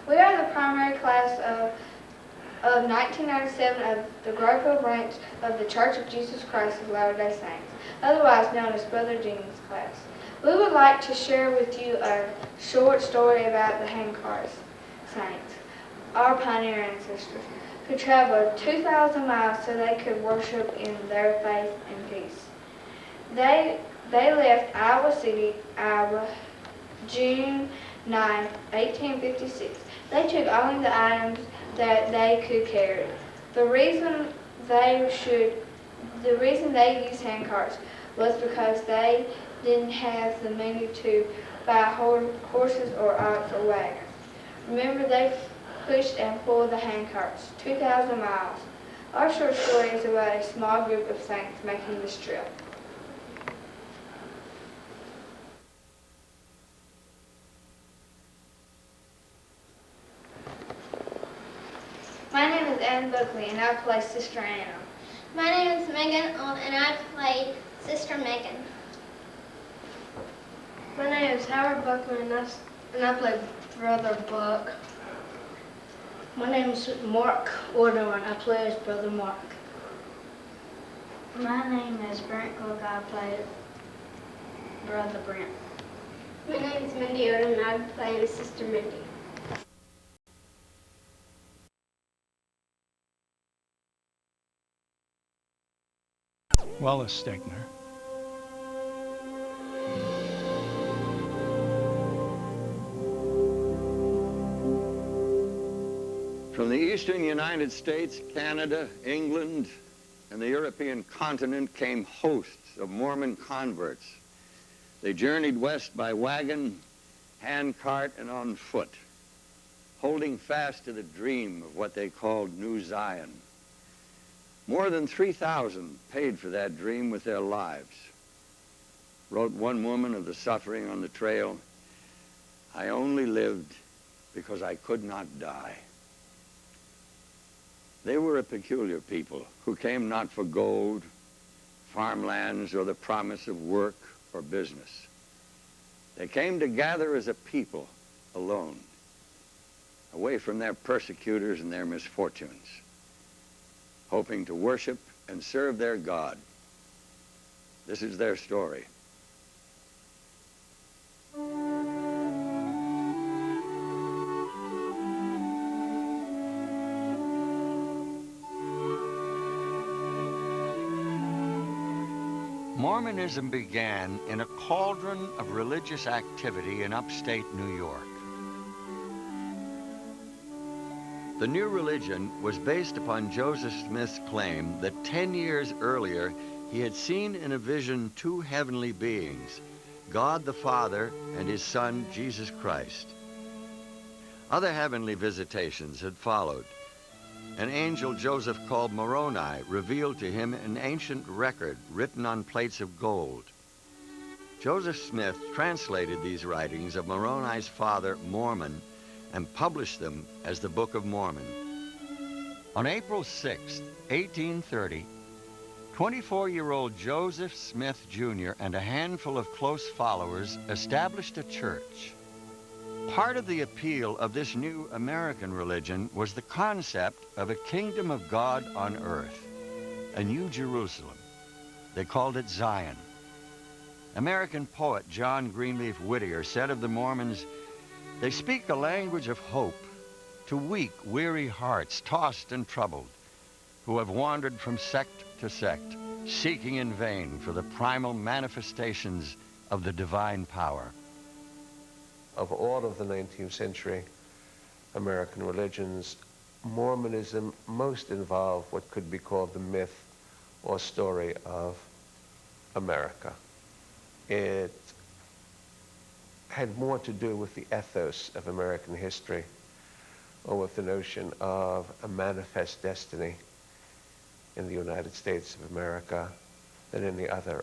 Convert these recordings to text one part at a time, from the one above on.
We are the primary class of 1997 of the Groveville branch of the Church of Jesus Christ of Latter-day Saints, otherwise known as Brother Jennings class. We would like to share with you a short story about the handcart saints, our pioneer ancestors, who traveled 2,000 miles so they could worship in their faith and peace. They left Iowa City, Iowa, June 9, 1856. They took only the items that they could carry. The reason they used handcarts was because they didn't have the money to buy horses or ox or wagons. Remember, they pushed and pulled the handcarts 2,000 miles. Our short story is about a small group of saints making this trip. My name is Anne Buckley, and I play Sister Anna. My name is Megan Alt, and I play Sister Megan. My name is Howard Buckley, and I play Brother Buck. My name is Mark Ordo, and I play as Brother Mark. My name is Brent Cook. I play Brother Brent. My name is Mindy Odom, and I play Sister Mindy. Wallace Stegner. From the eastern United States, Canada, England, and the European continent came hosts of Mormon converts. They journeyed west by wagon, handcart, and on foot, holding fast to the dream of what they called New Zion. More than 3,000 paid for that dream with their lives. Wrote one woman of the suffering on the trail, "I only lived because I could not die." They were a peculiar people who came not for gold, farmlands, or the promise of work or business. They came to gather as a people alone, away from their persecutors and their misfortunes, hoping to worship and serve their God. This is their story. Mormonism began in a cauldron of religious activity in upstate New York. The new religion was based upon Joseph Smith's claim that 10 years earlier he had seen in a vision two heavenly beings, God the Father and his Son, Jesus Christ. Other heavenly visitations had followed. An angel Joseph called Moroni revealed to him an ancient record written on plates of gold. Joseph Smith translated these writings of Moroni's father, Mormon, and published them as the Book of Mormon. On April 6, 1830, 24-year-old Joseph Smith Jr. and a handful of close followers established a church. Part of the appeal of this new American religion was the concept of a kingdom of God on earth, a new Jerusalem. They called it Zion. American poet John Greenleaf Whittier said of the Mormons, "They speak a language of hope to weak, weary hearts tossed and troubled, who have wandered from sect to sect, seeking in vain for the primal manifestations of the divine power." Of all of the 19th century American religions, Mormonism most involved what could be called the myth or story of America. It had more to do with the ethos of American history, or with the notion of a manifest destiny in the United States of America than any other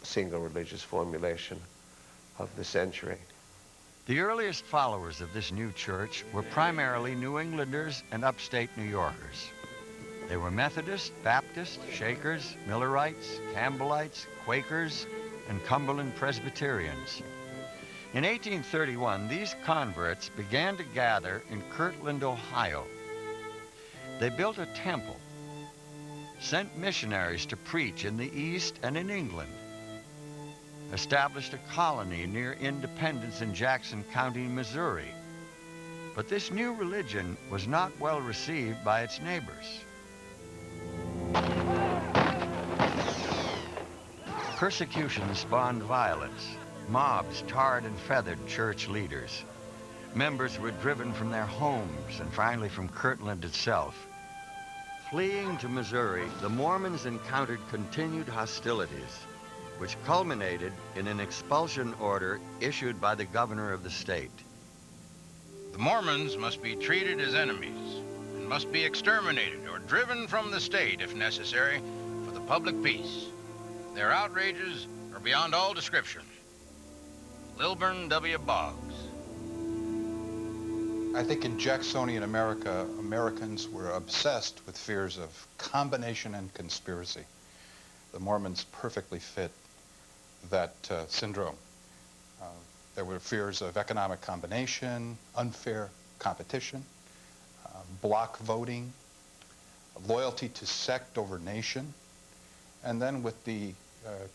single religious formulation of the century. The earliest followers of this new church were primarily New Englanders and upstate New Yorkers. They were Methodists, Baptists, Shakers, Millerites, Campbellites, Quakers, and Cumberland Presbyterians. In 1831, these converts began to gather in Kirtland, Ohio. They built a temple, sent missionaries to preach in the East and in England, established a colony near Independence in Jackson County, Missouri. But this new religion was not well received by its neighbors. Persecution spawned violence. Mobs tarred and feathered church leaders. Members were driven from their homes and finally from Kirtland itself. Fleeing to Missouri, the Mormons encountered continued hostilities, which culminated in an expulsion order issued by the governor of the state. The Mormons must be treated as enemies and must be exterminated or driven from the state if necessary for the public peace. Their outrages are beyond all description. Lilburn W. Boggs. I think in Jacksonian America, Americans were obsessed with fears of combination and conspiracy. The Mormons perfectly fit that syndrome. There were fears of economic combination, unfair competition, block voting, loyalty to sect over nation, and then with the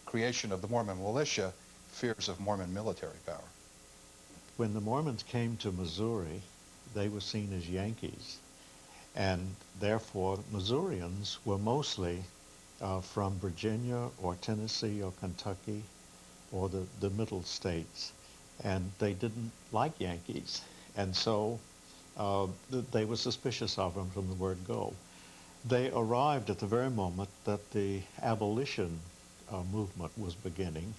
creation of the Mormon militia, fears of Mormon military power. When the Mormons came to Missouri, they were seen as Yankees, and therefore Missourians were mostly from Virginia or Tennessee or Kentucky or the middle states, and they didn't like Yankees, and so they were suspicious of them from the word go. They arrived at the very moment that the abolition movement was beginning,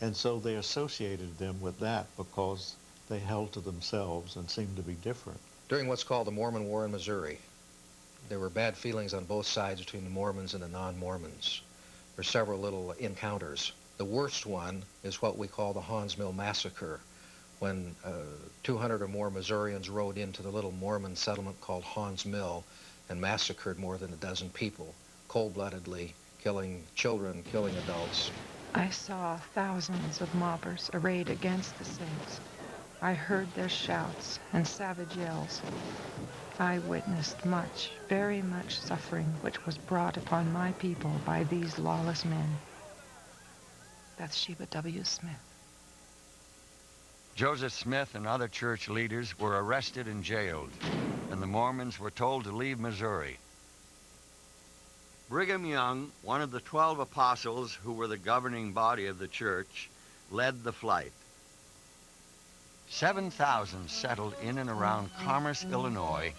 and so they associated them with that because they held to themselves and seemed to be different. During what's called the Mormon War in Missouri, there were bad feelings on both sides between the Mormons and the non-Mormons. There were several little encounters. The worst one is what we call the Haun's Mill Massacre, when 200 or more Missourians rode into the little Mormon settlement called Haun's Mill and massacred more than a dozen people, cold-bloodedly, killing children, killing adults. I saw thousands of mobbers arrayed against the saints. I heard their shouts and savage yells. I witnessed much, very much suffering which was brought upon my people by these lawless men. Bathsheba W. Smith. Joseph Smith and other church leaders were arrested and jailed, and the Mormons were told to leave Missouri. Brigham Young, one of the 12 apostles who were the governing body of the church, led the flight. 7,000 settled in and around Commerce, Illinois,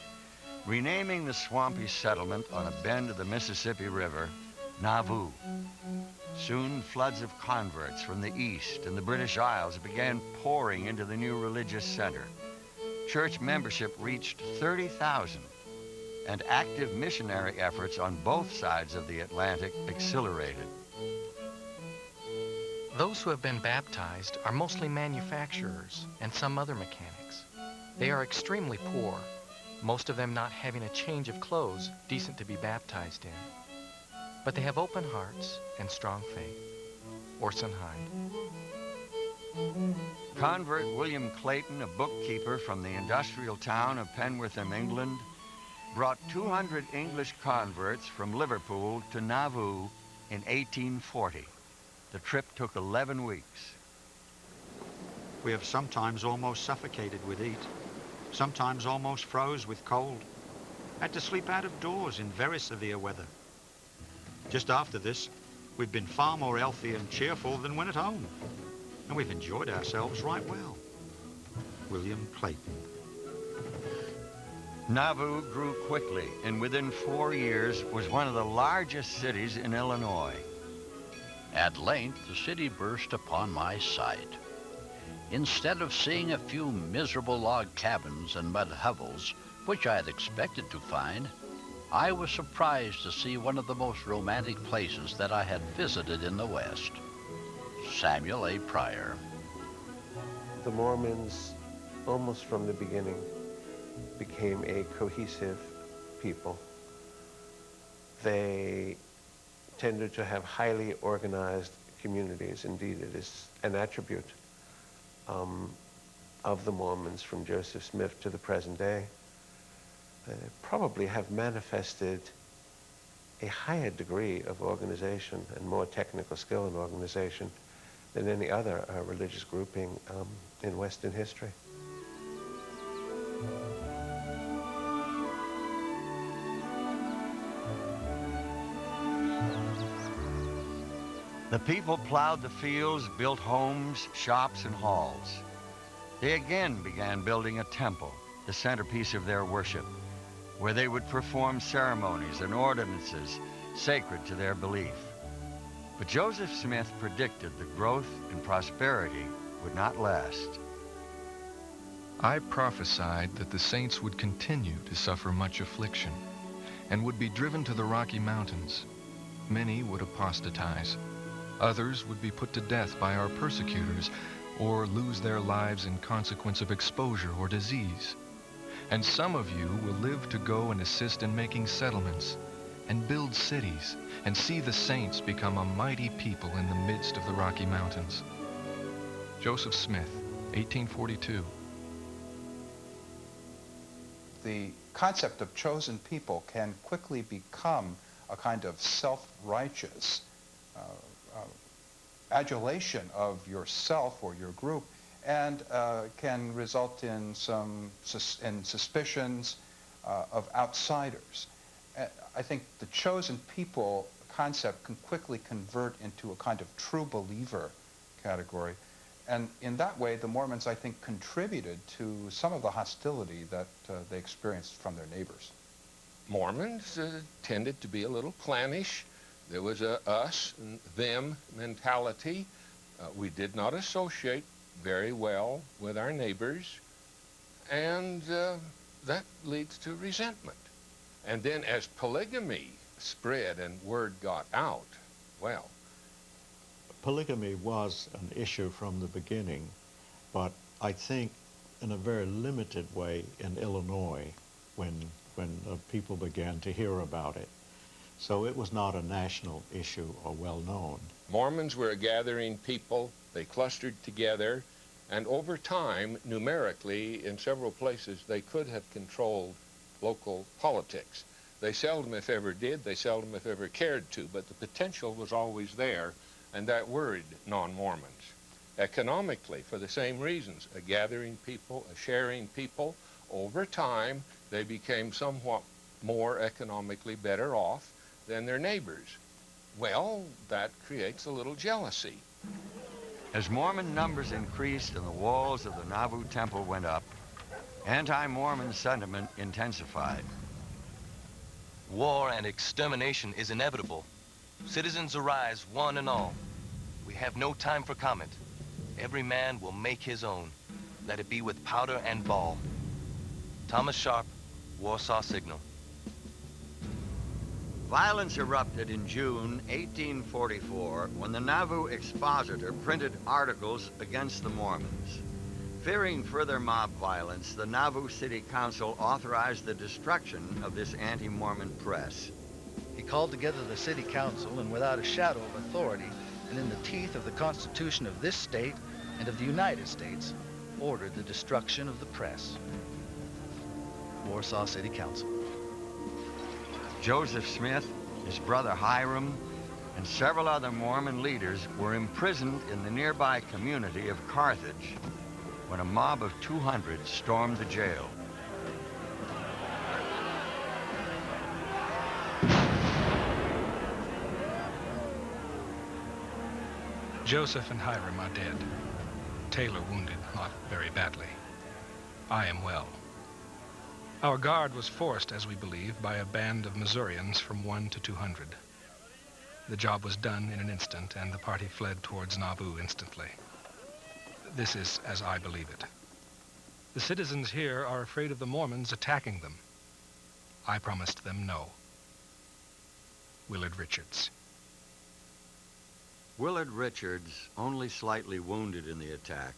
renaming the swampy settlement on a bend of the Mississippi River, Nauvoo. Soon, floods of converts from the East and the British Isles began pouring into the new religious center. Church membership reached 30,000, and active missionary efforts on both sides of the Atlantic accelerated. Those who have been baptized are mostly manufacturers and some other mechanics. They are extremely poor, most of them not having a change of clothes decent to be baptized in. But they have open hearts and strong faith. Orson Hyde. Convert William Clayton, a bookkeeper from the industrial town of Penwortham, England, brought 200 English converts from Liverpool to Nauvoo in 1840. The trip took 11 weeks. We have sometimes almost suffocated with heat, sometimes almost froze with cold, had to sleep out of doors in very severe weather. Just after this, we've been far more healthy and cheerful than when at home, and we've enjoyed ourselves right well. William Clayton. Nauvoo grew quickly, and within 4 years was one of the largest cities in Illinois. At length, the city burst upon my sight. Instead of seeing a few miserable log cabins and mud hovels, which I had expected to find, I was surprised to see one of the most romantic places that I had visited in the West, Samuel A. Pryor. The Mormons, almost from the beginning, became a cohesive people. They tended to have highly organized communities. Indeed, it is an attribute. of the Mormons from Joseph Smith to the present day probably have manifested a higher degree of organization and more technical skill in organization than any other religious grouping in Western history. The people plowed the fields, built homes, shops, and halls. They again began building a temple, the centerpiece of their worship, where they would perform ceremonies and ordinances sacred to their belief. But Joseph Smith predicted the growth and prosperity would not last. I prophesied that the saints would continue to suffer much affliction and would be driven to the Rocky Mountains. Many would apostatize. Others would be put to death by our persecutors or lose their lives in consequence of exposure or disease. And some of you will live to go and assist in making settlements and build cities and see the saints become a mighty people in the midst of the Rocky Mountains. Joseph Smith, 1842. The concept of chosen people can quickly become a kind of self-righteous adulation of yourself or your group, and can result in some suspicions of outsiders. I think the chosen people concept can quickly convert into a kind of true believer category. And in that way, the Mormons, I think, contributed to some of the hostility that they experienced from their neighbors. Mormons tended to be a little clannish. There was a us and them mentality. We did not associate very well with our neighbors, and that leads to resentment. And then as polygamy spread and word got out, well. Polygamy was an issue from the beginning, but I think in a very limited way in Illinois when people began to hear about it. So it was not a national issue or well known. Mormons were a gathering people. They clustered together, and over time, numerically, in several places, they could have controlled local politics. They seldom, if ever, did. They seldom, if ever, cared to, but the potential was always there, and that worried non-Mormons. Economically, for the same reasons, a gathering people, a sharing people, over time, they became somewhat more economically better off than their neighbors. Well, that creates a little jealousy. As Mormon numbers increased and the walls of the Nauvoo Temple went up, anti-Mormon sentiment intensified. War and extermination is inevitable. Citizens arise, one and all. We have no time for comment. Every man will make his own. Let it be with powder and ball. Thomas Sharp, Warsaw Signal. Violence erupted in June 1844 when the Nauvoo Expositor printed articles against the Mormons. Fearing further mob violence, the Nauvoo City Council authorized the destruction of this anti-Mormon press. He called together the city council and without a shadow of authority and in the teeth of the Constitution of this state and of the United States, ordered the destruction of the press. Warsaw City Council. Joseph Smith, his brother Hiram, and several other Mormon leaders were imprisoned in the nearby community of Carthage when a mob of 200 stormed the jail. Joseph and Hiram are dead. Taylor wounded, not very badly. I am well. Our guard was forced, as we believe, by a band of Missourians from 1 to 200. The job was done in an instant, and the party fled towards Nauvoo instantly. This is as I believe it. The citizens here are afraid of the Mormons attacking them. I promised them no. Willard Richards. Willard Richards, only slightly wounded in the attack,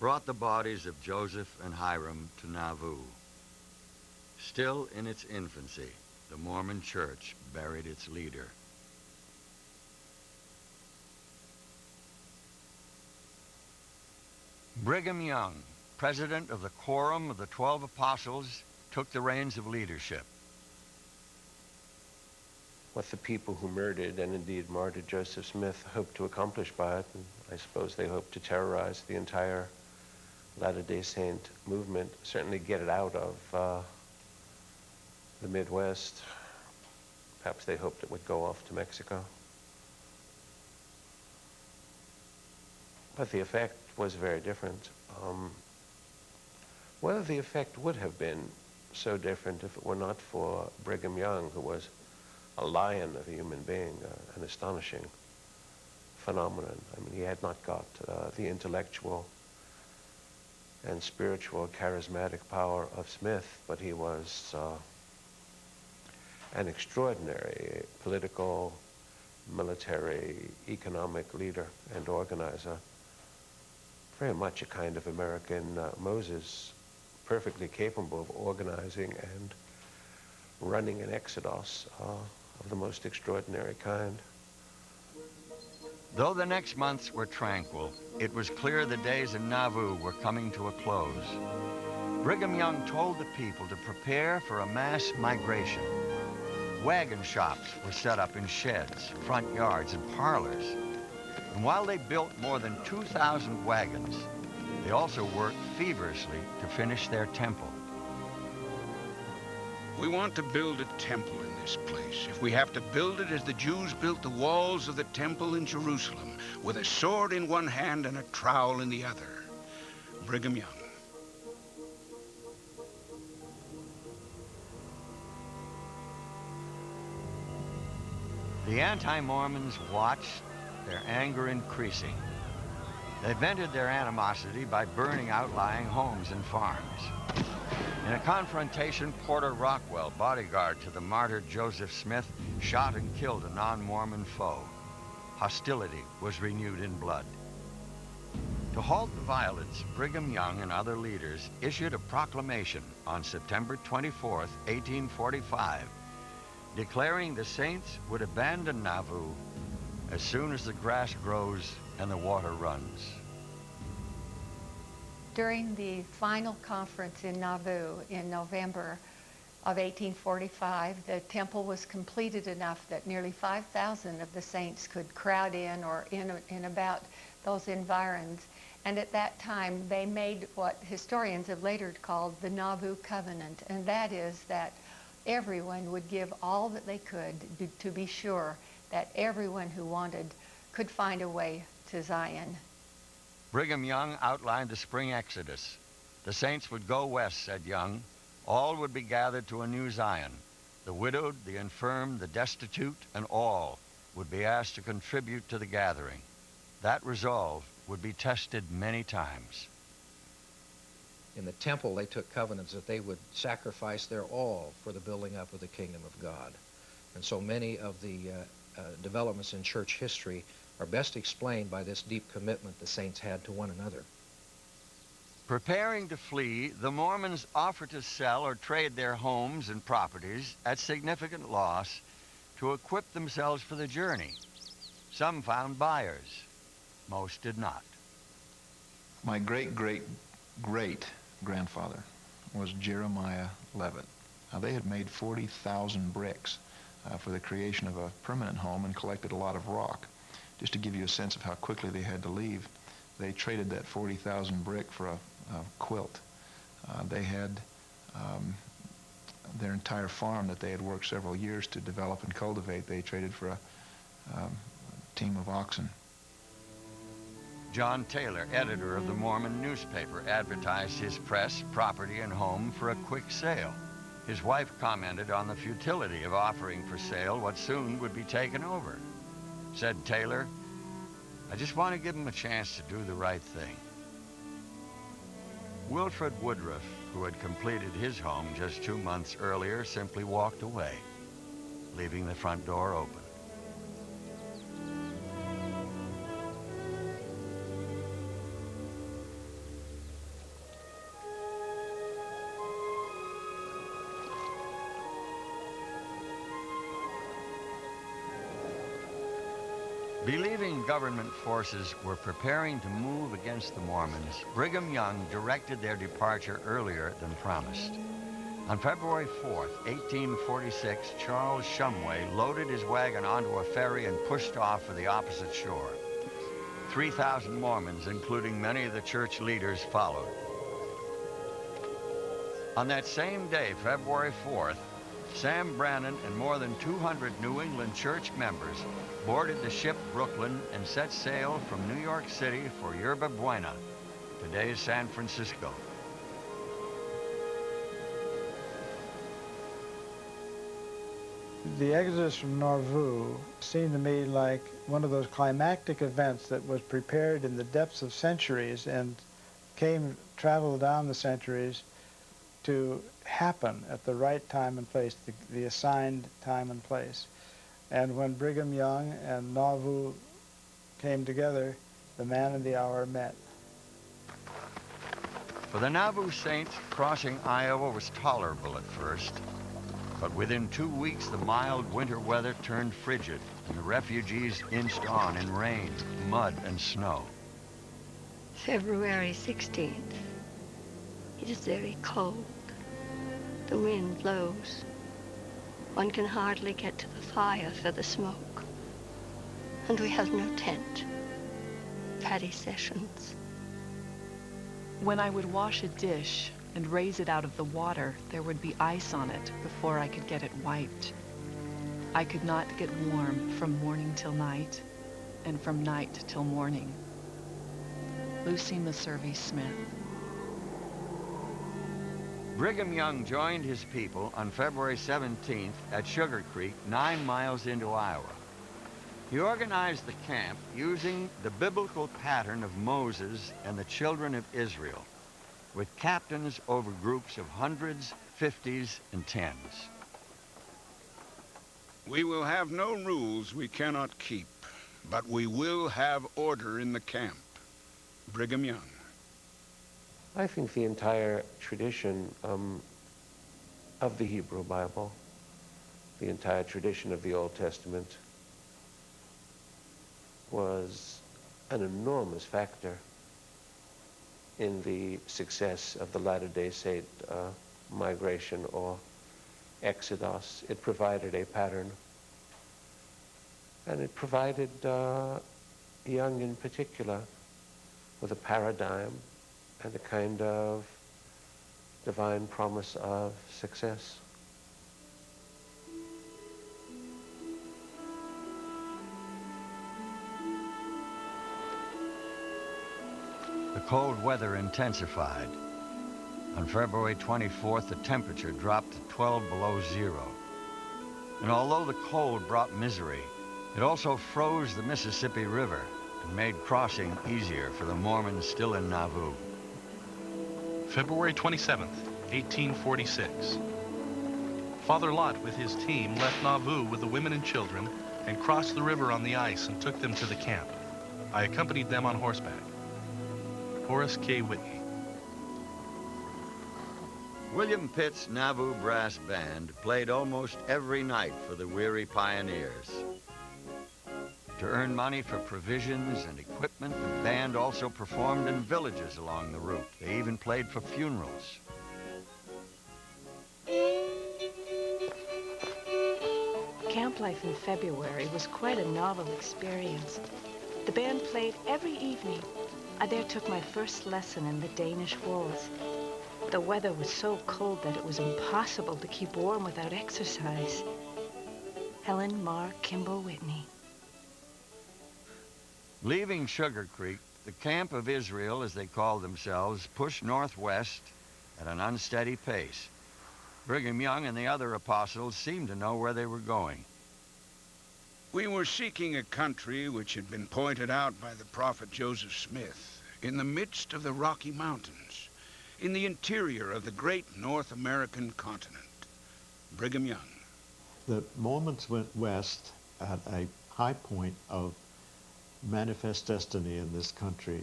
brought the bodies of Joseph and Hiram to Nauvoo. Still in its infancy, the Mormon Church buried its leader. Brigham Young, president of the Quorum of the 12 Apostles, took the reins of leadership. What the people who murdered and indeed martyred Joseph Smith hoped to accomplish by it, and I suppose they hoped to terrorize the entire Latter-day Saint movement, certainly get it out of the Midwest. Perhaps they hoped it would go off to Mexico. But the effect was very different. Whether the effect would have been so different if it were not for Brigham Young, who was a lion of a human being, an astonishing phenomenon. I mean, he had not got the intellectual and spiritual, charismatic power of Smith, but he was an extraordinary political, military, economic leader and organizer. Very much a kind of American Moses, perfectly capable of organizing and running an exodus of the most extraordinary kind. Though the next months were tranquil, it was clear the days in Nauvoo were coming to a close. Brigham Young told the people to prepare for a mass migration. Wagon shops were set up in sheds, front yards, and parlors. And while they built more than 2,000 wagons, they also worked feverishly to finish their temple. We want to build a temple in this place. If we have to build it as the Jews built the walls of the temple in Jerusalem, with a sword in one hand and a trowel in the other. Brigham Young. The anti-Mormons watched, their anger increasing. They vented their animosity by burning outlying homes and farms. In a confrontation, Porter Rockwell, bodyguard to the martyred Joseph Smith, shot and killed a non-Mormon foe. Hostility was renewed in blood. To halt the violence, Brigham Young and other leaders issued a proclamation on September 24, 1845, declaring the saints would abandon Nauvoo as soon as the grass grows and the water runs. During the final conference in Nauvoo in November of 1845, the temple was completed enough that nearly 5,000 of the saints could crowd in or in about those environs. And at that time, they made what historians have later called the Nauvoo Covenant, and that is that everyone would give all that they could to be sure that everyone who wanted could find a way to Zion. Brigham Young outlined the spring exodus. The saints would go west, said Young. All would be gathered to a new Zion. The widowed, the infirm, the destitute, and all would be asked to contribute to the gathering. That resolve would be tested many times. In the temple, they took covenants that they would sacrifice their all for the building up of the kingdom of God. And so many of the developments in church history are best explained by this deep commitment the saints had to one another. Preparing to flee, the Mormons offered to sell or trade their homes and properties at significant loss to equip themselves for the journey. Some found buyers. Most did not. My great-great-great-grandfather was Jeremiah Levitt. Now, they had made 40,000 bricks for the creation of a permanent home and collected a lot of rock. Just to give you a sense of how quickly they had to leave, they traded that 40,000 brick for a quilt. They had their entire farm that they had worked several years to develop and cultivate, they traded for a team of oxen. John Taylor, editor of the Mormon newspaper, advertised his press, property, and home for a quick sale. His wife commented on the futility of offering for sale what soon would be taken over. Said Taylor, "I just want to give him a chance to do the right thing." Wilfred Woodruff, who had completed his home just 2 months earlier, simply walked away, leaving the front door open. Believing government forces were preparing to move against the Mormons, Brigham Young directed their departure earlier than promised. On February 4th, 1846, Charles Shumway loaded his wagon onto a ferry and pushed off for the opposite shore. 3,000 Mormons, including many of the church leaders, followed. On that same day, February 4th, Sam Brannan and more than 200 New England church members boarded the ship Brooklyn and set sail from New York City for Yerba Buena, today's San Francisco. The exodus from Nauvoo seemed to me like one of those climactic events that was prepared in the depths of centuries and traveled down the centuries to happen at the right time and place, the assigned time and place. And when Brigham Young and Nauvoo came together, the man and the hour met. For the Nauvoo Saints, crossing Iowa was tolerable at first, but within 2 weeks the mild winter weather turned frigid and the refugees inched on in rain, mud, and snow. February 16th. It is very cold. The wind blows. One can hardly get to the fire for the smoke. And we have no tent. Patty Sessions. When I would wash a dish and raise it out of the water, there would be ice on it before I could get it wiped. I could not get warm from morning till night, and from night till morning. Lucy Meservey Smith. Brigham Young joined his people on February 17th at Sugar Creek, 9 miles into Iowa. He organized the camp using the biblical pattern of Moses and the children of Israel, with captains over groups of hundreds, 50s, and 10s. We will have no rules we cannot keep, but we will have order in the camp. Brigham Young. I think the entire tradition of the Hebrew Bible, the entire tradition of the Old Testament, was an enormous factor in the success of the Latter-day Saint migration or exodus. It provided a pattern, and it provided Young in particular with a paradigm and a kind of divine promise of success. The cold weather intensified. On February 24th, the temperature dropped to 12 below zero. And although the cold brought misery, it also froze the Mississippi River and made crossing easier for the Mormons still in Nauvoo. February 27th, 1846. Father Lot with his team left Nauvoo with the women and children and crossed the river on the ice and took them to the camp. I accompanied them on horseback. Horace K. Whitney. William Pitt's Nauvoo Brass Band played almost every night for the weary pioneers. To earn money for provisions and equipment, the band also performed in villages along the route. They even played for funerals. Camp life in February was quite a novel experience. The band played every evening. I there took my first lesson in the Danish waltz. The weather was so cold that it was impossible to keep warm without exercise. Helen Mar Kimball Whitney. Leaving Sugar Creek, the Camp of Israel, as they called themselves, pushed northwest at an unsteady pace. Brigham Young and the other apostles seemed to know where they were going. We were seeking a country which had been pointed out by the prophet Joseph Smith, in the midst of the Rocky Mountains, in the interior of the great North American continent. Brigham Young. The Mormons went west at a high point of manifest destiny in this country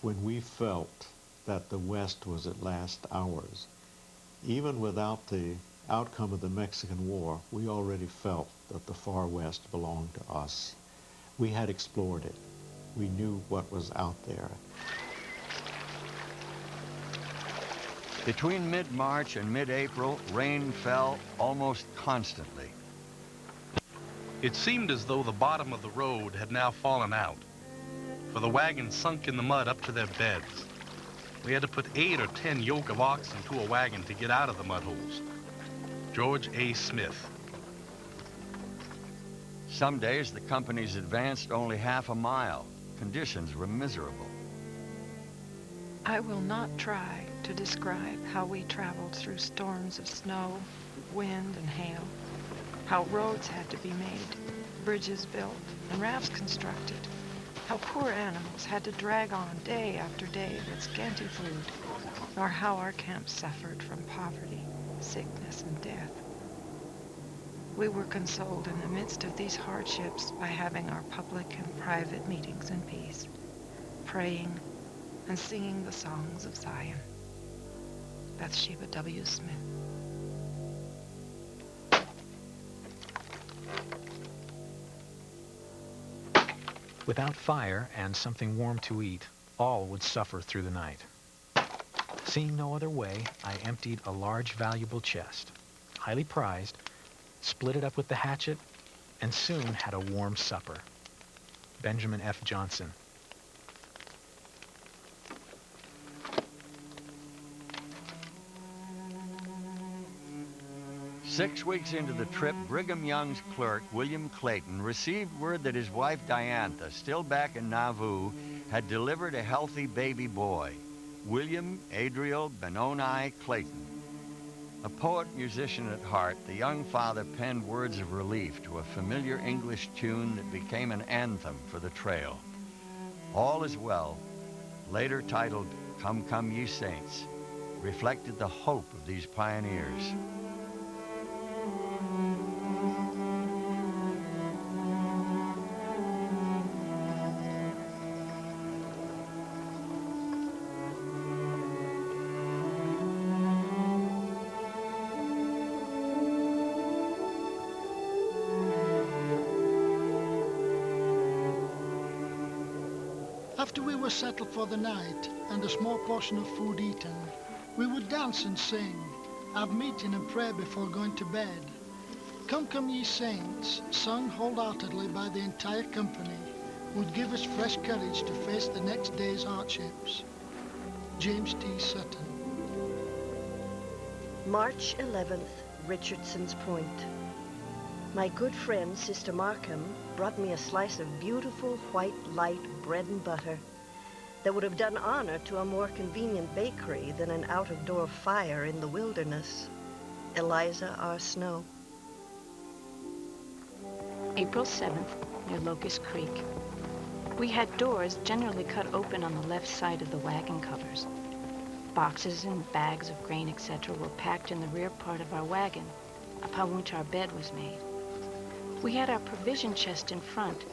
when we felt that the West was at last ours. Even without the outcome of the Mexican War, we already felt that the far West belonged to us. We had explored it. We knew what was out there. Between mid-March and mid-April, rain fell almost constantly. It seemed as though the bottom of the road had now fallen out, for the wagons sunk in the mud up to their beds. We had to put 8 or 10 yoke of oxen to a wagon to get out of the mud holes. George A. Smith. Some days the companies advanced only half a mile. Conditions were miserable. I will not try to describe how we traveled through storms of snow, wind, and hail, how roads had to be made, bridges built, and rafts constructed, how poor animals had to drag on day after day with scanty food, nor how our camps suffered from poverty, sickness, and death. We were consoled in the midst of these hardships by having our public and private meetings in peace, praying and singing the songs of Zion. Bathsheba W. Smith. Without fire and something warm to eat, all would suffer through the night. Seeing no other way, I emptied a large, valuable chest, highly prized, split it up with the hatchet, and soon had a warm supper. Benjamin F. Johnson. Six weeks into the trip, Brigham Young's clerk, William Clayton, received word that his wife, Diantha, still back in Nauvoo, had delivered a healthy baby boy, William Adriel Benoni Clayton. A poet-musician at heart, the young father penned words of relief to a familiar English tune that became an anthem for the trail. All is Well, later titled Come, Come Ye Saints, reflected the hope of these pioneers. After we were settled for the night and a small portion of food eaten, we would dance and sing, have meeting and prayer before going to bed. Come, Come Ye Saints, sung wholeheartedly by the entire company, would give us fresh courage to face the next day's hardships. James T. Sutton. March 11th, Richardson's Point. My good friend, Sister Markham, brought me a slice of beautiful white light bread and butter that would have done honor to a more convenient bakery than an out-of-door fire in the wilderness. Eliza R. Snow. April 7th, near Locust Creek. We had doors generally cut open on the left side of the wagon covers. Boxes and bags of grain, etc., were packed in the rear part of our wagon, upon which our bed was made. We had our provision chest in front,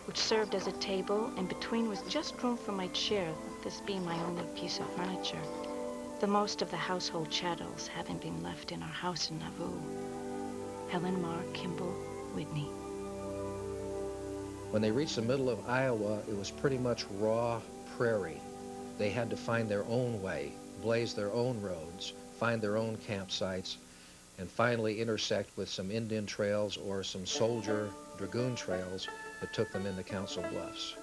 which served as a table, and between was just room for my chair, this being my only piece of furniture, the most of the household chattels having been left in our house in Nauvoo. Helen Mar Kimball Whitney. When they reached the middle of Iowa, it was pretty much raw prairie. They had to find their own way, blaze their own roads, find their own campsites, and finally intersect with some Indian trails or some soldier dragoon trails that took them into Council Bluffs.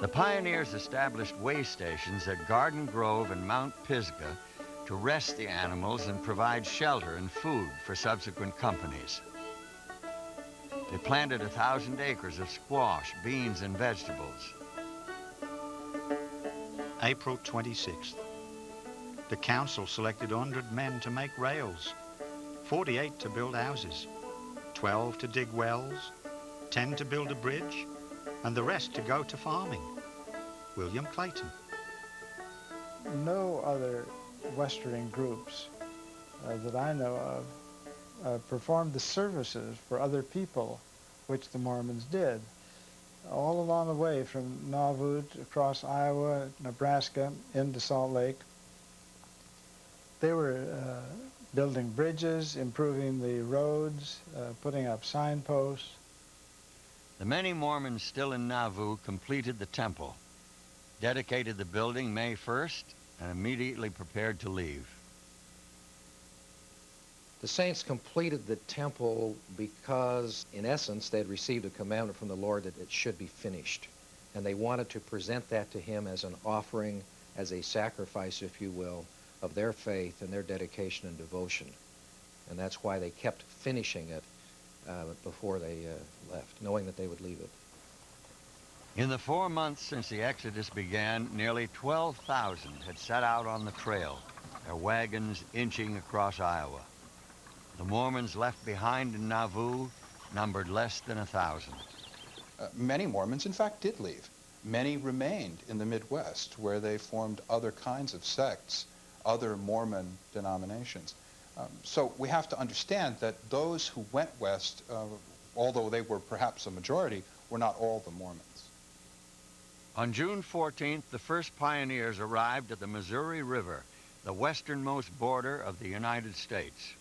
The pioneers established way stations at Garden Grove and Mount Pisgah to rest the animals and provide shelter and food for subsequent companies. They planted 1,000 acres of squash, beans, and vegetables. April 26th. The council selected 100 men to make rails, 48 to build houses, 12 to dig wells, 10 to build a bridge, and the rest to go to farming. William Clayton. No other Western groups that I know of performed the services for other people which the Mormons did. All along the way from Nauvoo across Iowa, Nebraska, into Salt Lake, they were building bridges, improving the roads, putting up signposts. The many Mormons still in Nauvoo completed the temple, dedicated the building May 1st, and immediately prepared to leave. The saints completed the temple because, in essence, they had received a commandment from the Lord that it should be finished. And they wanted to present that to him as an offering, as a sacrifice, if you will, of their faith and their dedication and devotion. And that's why they kept finishing it before they left, knowing that they would leave it. In the 4 months since the Exodus began, nearly 12,000 had set out on the trail, their wagons inching across Iowa. The Mormons left behind in Nauvoo numbered less than 1,000. Many Mormons, in fact, did leave. Many remained in the Midwest, where they formed other kinds of sects, other Mormon denominations. So we have to understand that those who went west, although they were perhaps a majority, were not all the Mormons. On June 14th, the first pioneers arrived at the Missouri River, the westernmost border of the United States.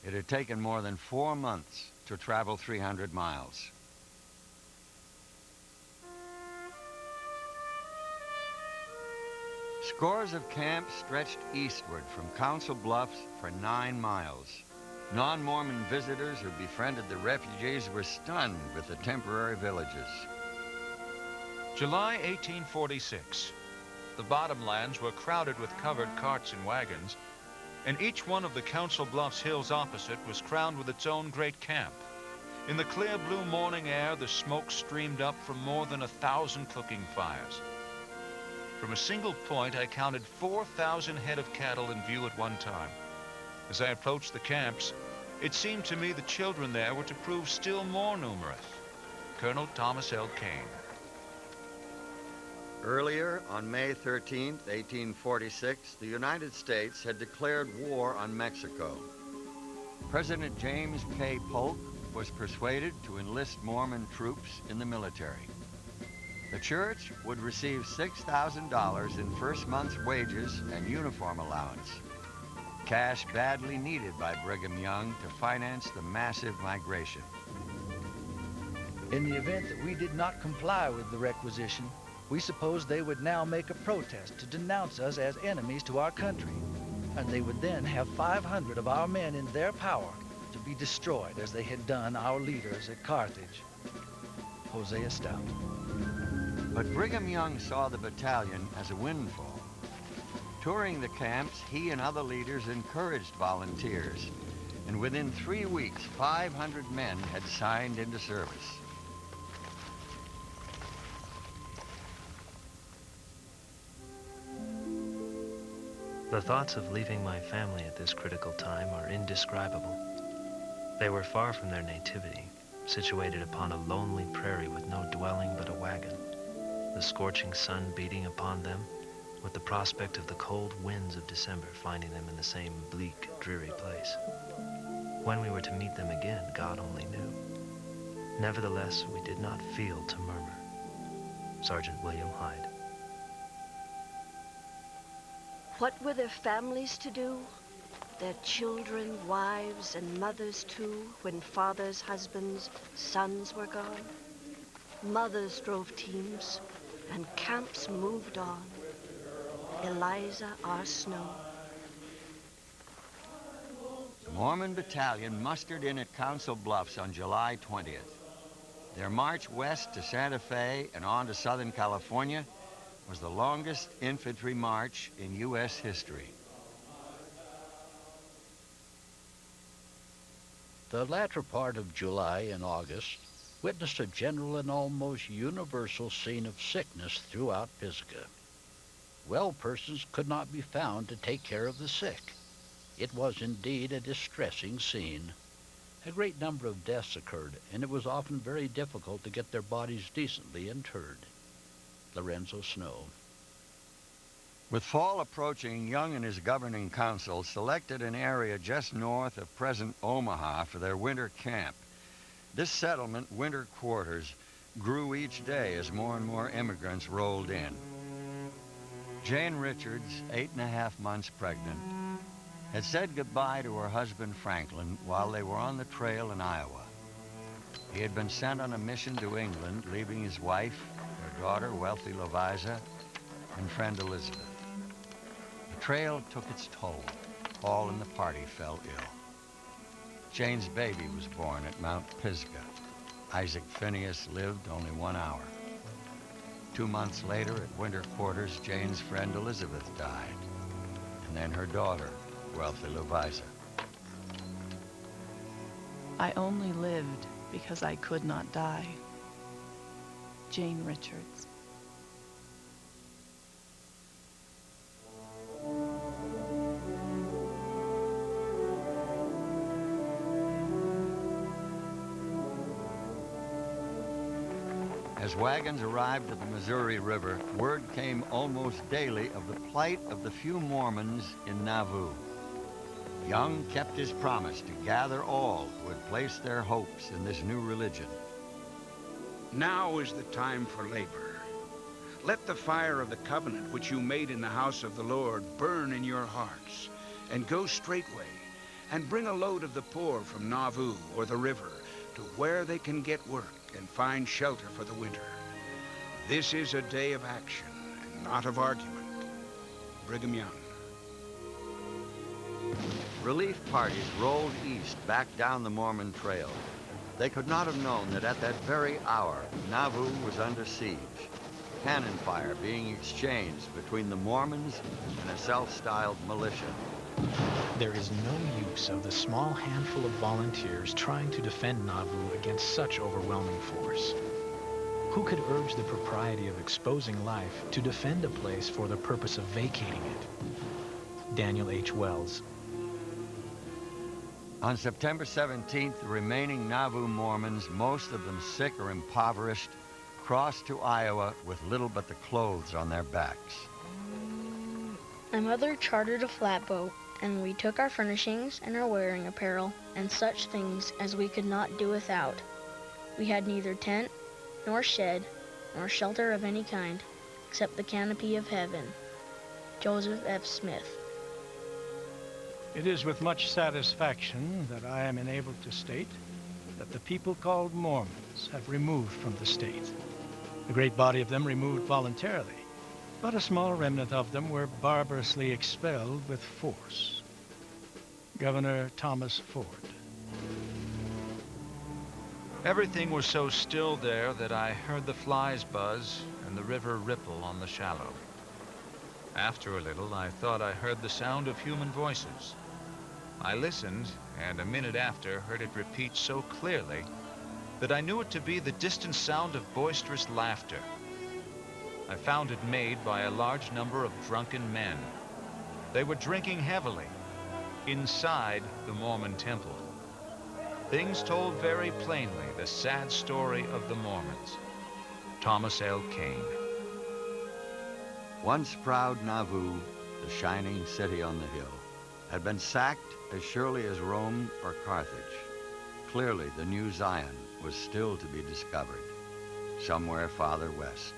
It had taken more than 4 months to travel 300 miles. Scores of camps stretched eastward from Council Bluffs for 9 miles. Non-Mormon visitors who befriended the refugees were stunned with the temporary villages. July 1846. The bottomlands were crowded with covered carts and wagons, and each one of the Council Bluffs hills opposite was crowned with its own great camp. In the clear blue morning air, the smoke streamed up from more than 1,000 cooking fires. From a single point, I counted 4,000 head of cattle in view at one time. As I approached the camps, it seemed to me the children there were to prove still more numerous. Colonel Thomas L. Kane. Earlier, on May 13, 1846, the United States had declared war on Mexico. President James K. Polk was persuaded to enlist Mormon troops in the military. The church would receive $6,000 in first month's wages and uniform allowance, cash badly needed by Brigham Young to finance the massive migration. In the event that we did not comply with the requisition, we supposed they would now make a protest to denounce us as enemies to our country, and they would then have 500 of our men in their power to be destroyed as they had done our leaders at Carthage. Hosea Stout. But Brigham Young saw the battalion as a windfall. Touring the camps, he and other leaders encouraged volunteers, and within 3 weeks, 500 men had signed into service. The thoughts of leaving my family at this critical time are indescribable. They were far from their nativity, situated upon a lonely prairie with no dwelling but a wagon, the scorching sun beating upon them, with the prospect of the cold winds of December finding them in the same bleak, dreary place. When we were to meet them again, God only knew. Nevertheless, we did not feel to murmur. Sergeant William Hyde. What were their families to do? Their children, wives, and mothers too, when fathers, husbands, sons were gone? Mothers drove teams, and camps moved on. Eliza R. Snow. The Mormon battalion mustered in at Council Bluffs on July 20th. Their march west to Santa Fe and on to Southern California was the longest infantry march in U.S. history. The latter part of July and August witnessed a general and almost universal scene of sickness throughout Pisgah. Well persons could not be found to take care of the sick. It was indeed a distressing scene. A great number of deaths occurred, and it was often very difficult to get their bodies decently interred. Lorenzo Snow. With fall approaching, Young and his governing council selected an area just north of present Omaha for their winter camp. This settlement, winter quarters, grew each day as more and more immigrants rolled in. Jane Richards, 8.5 months pregnant, had said goodbye to her husband Franklin while they were on the trail in Iowa. He had been sent on a mission to England, leaving his wife, their daughter, wealthy Loviza, and friend Elizabeth. The trail took its toll. All in the party fell ill. Jane's baby was born at Mount Pisgah. Isaac Phineas lived only 1 hour. 2 months later, at winter quarters, Jane's friend Elizabeth died, and then her daughter, wealthy Loviza. I only lived because I could not die. Jane Richards. As wagons arrived at the Missouri River, word came almost daily of the plight of the few Mormons in Nauvoo. Young kept his promise to gather all who had placed their hopes in this new religion. Now is the time for labor. Let the fire of the covenant which you made in the house of the Lord burn in your hearts, and go straightway, and bring a load of the poor from Nauvoo or the river to where they can get work and find shelter for the winter. This is a day of action and not of argument. Brigham Young. Relief parties rolled east back down the Mormon Trail. They could not have known that at that very hour, Nauvoo was under siege, cannon fire being exchanged between the Mormons and a self-styled militia. There is no use of the small handful of volunteers trying to defend Nauvoo against such overwhelming force. Who could urge the propriety of exposing life to defend a place for the purpose of vacating it? Daniel H. Wells. On September 17th, the remaining Nauvoo Mormons, most of them sick or impoverished, crossed to Iowa with little but the clothes on their backs. My mother chartered a flatboat, and we took our furnishings and our wearing apparel and such things as we could not do without. We had neither tent, nor shed, nor shelter of any kind, except the canopy of heaven. Joseph F. Smith. It is with much satisfaction that I am enabled to state that the people called Mormons have removed from the state. A great body of them removed voluntarily, but a small remnant of them were barbarously expelled with force. Governor Thomas Ford. Everything was so still there that I heard the flies buzz and the river ripple on the shallow. After a little, I thought I heard the sound of human voices. I listened, and a minute after heard it repeat so clearly that I knew it to be the distant sound of boisterous laughter. I found it made by a large number of drunken men. They were drinking heavily inside the Mormon temple. Things told very plainly the sad story of the Mormons. Thomas L. Kane. Once proud Nauvoo, the shining city on the hill, had been sacked as surely as Rome or Carthage. Clearly, the new Zion was still to be discovered, somewhere farther west.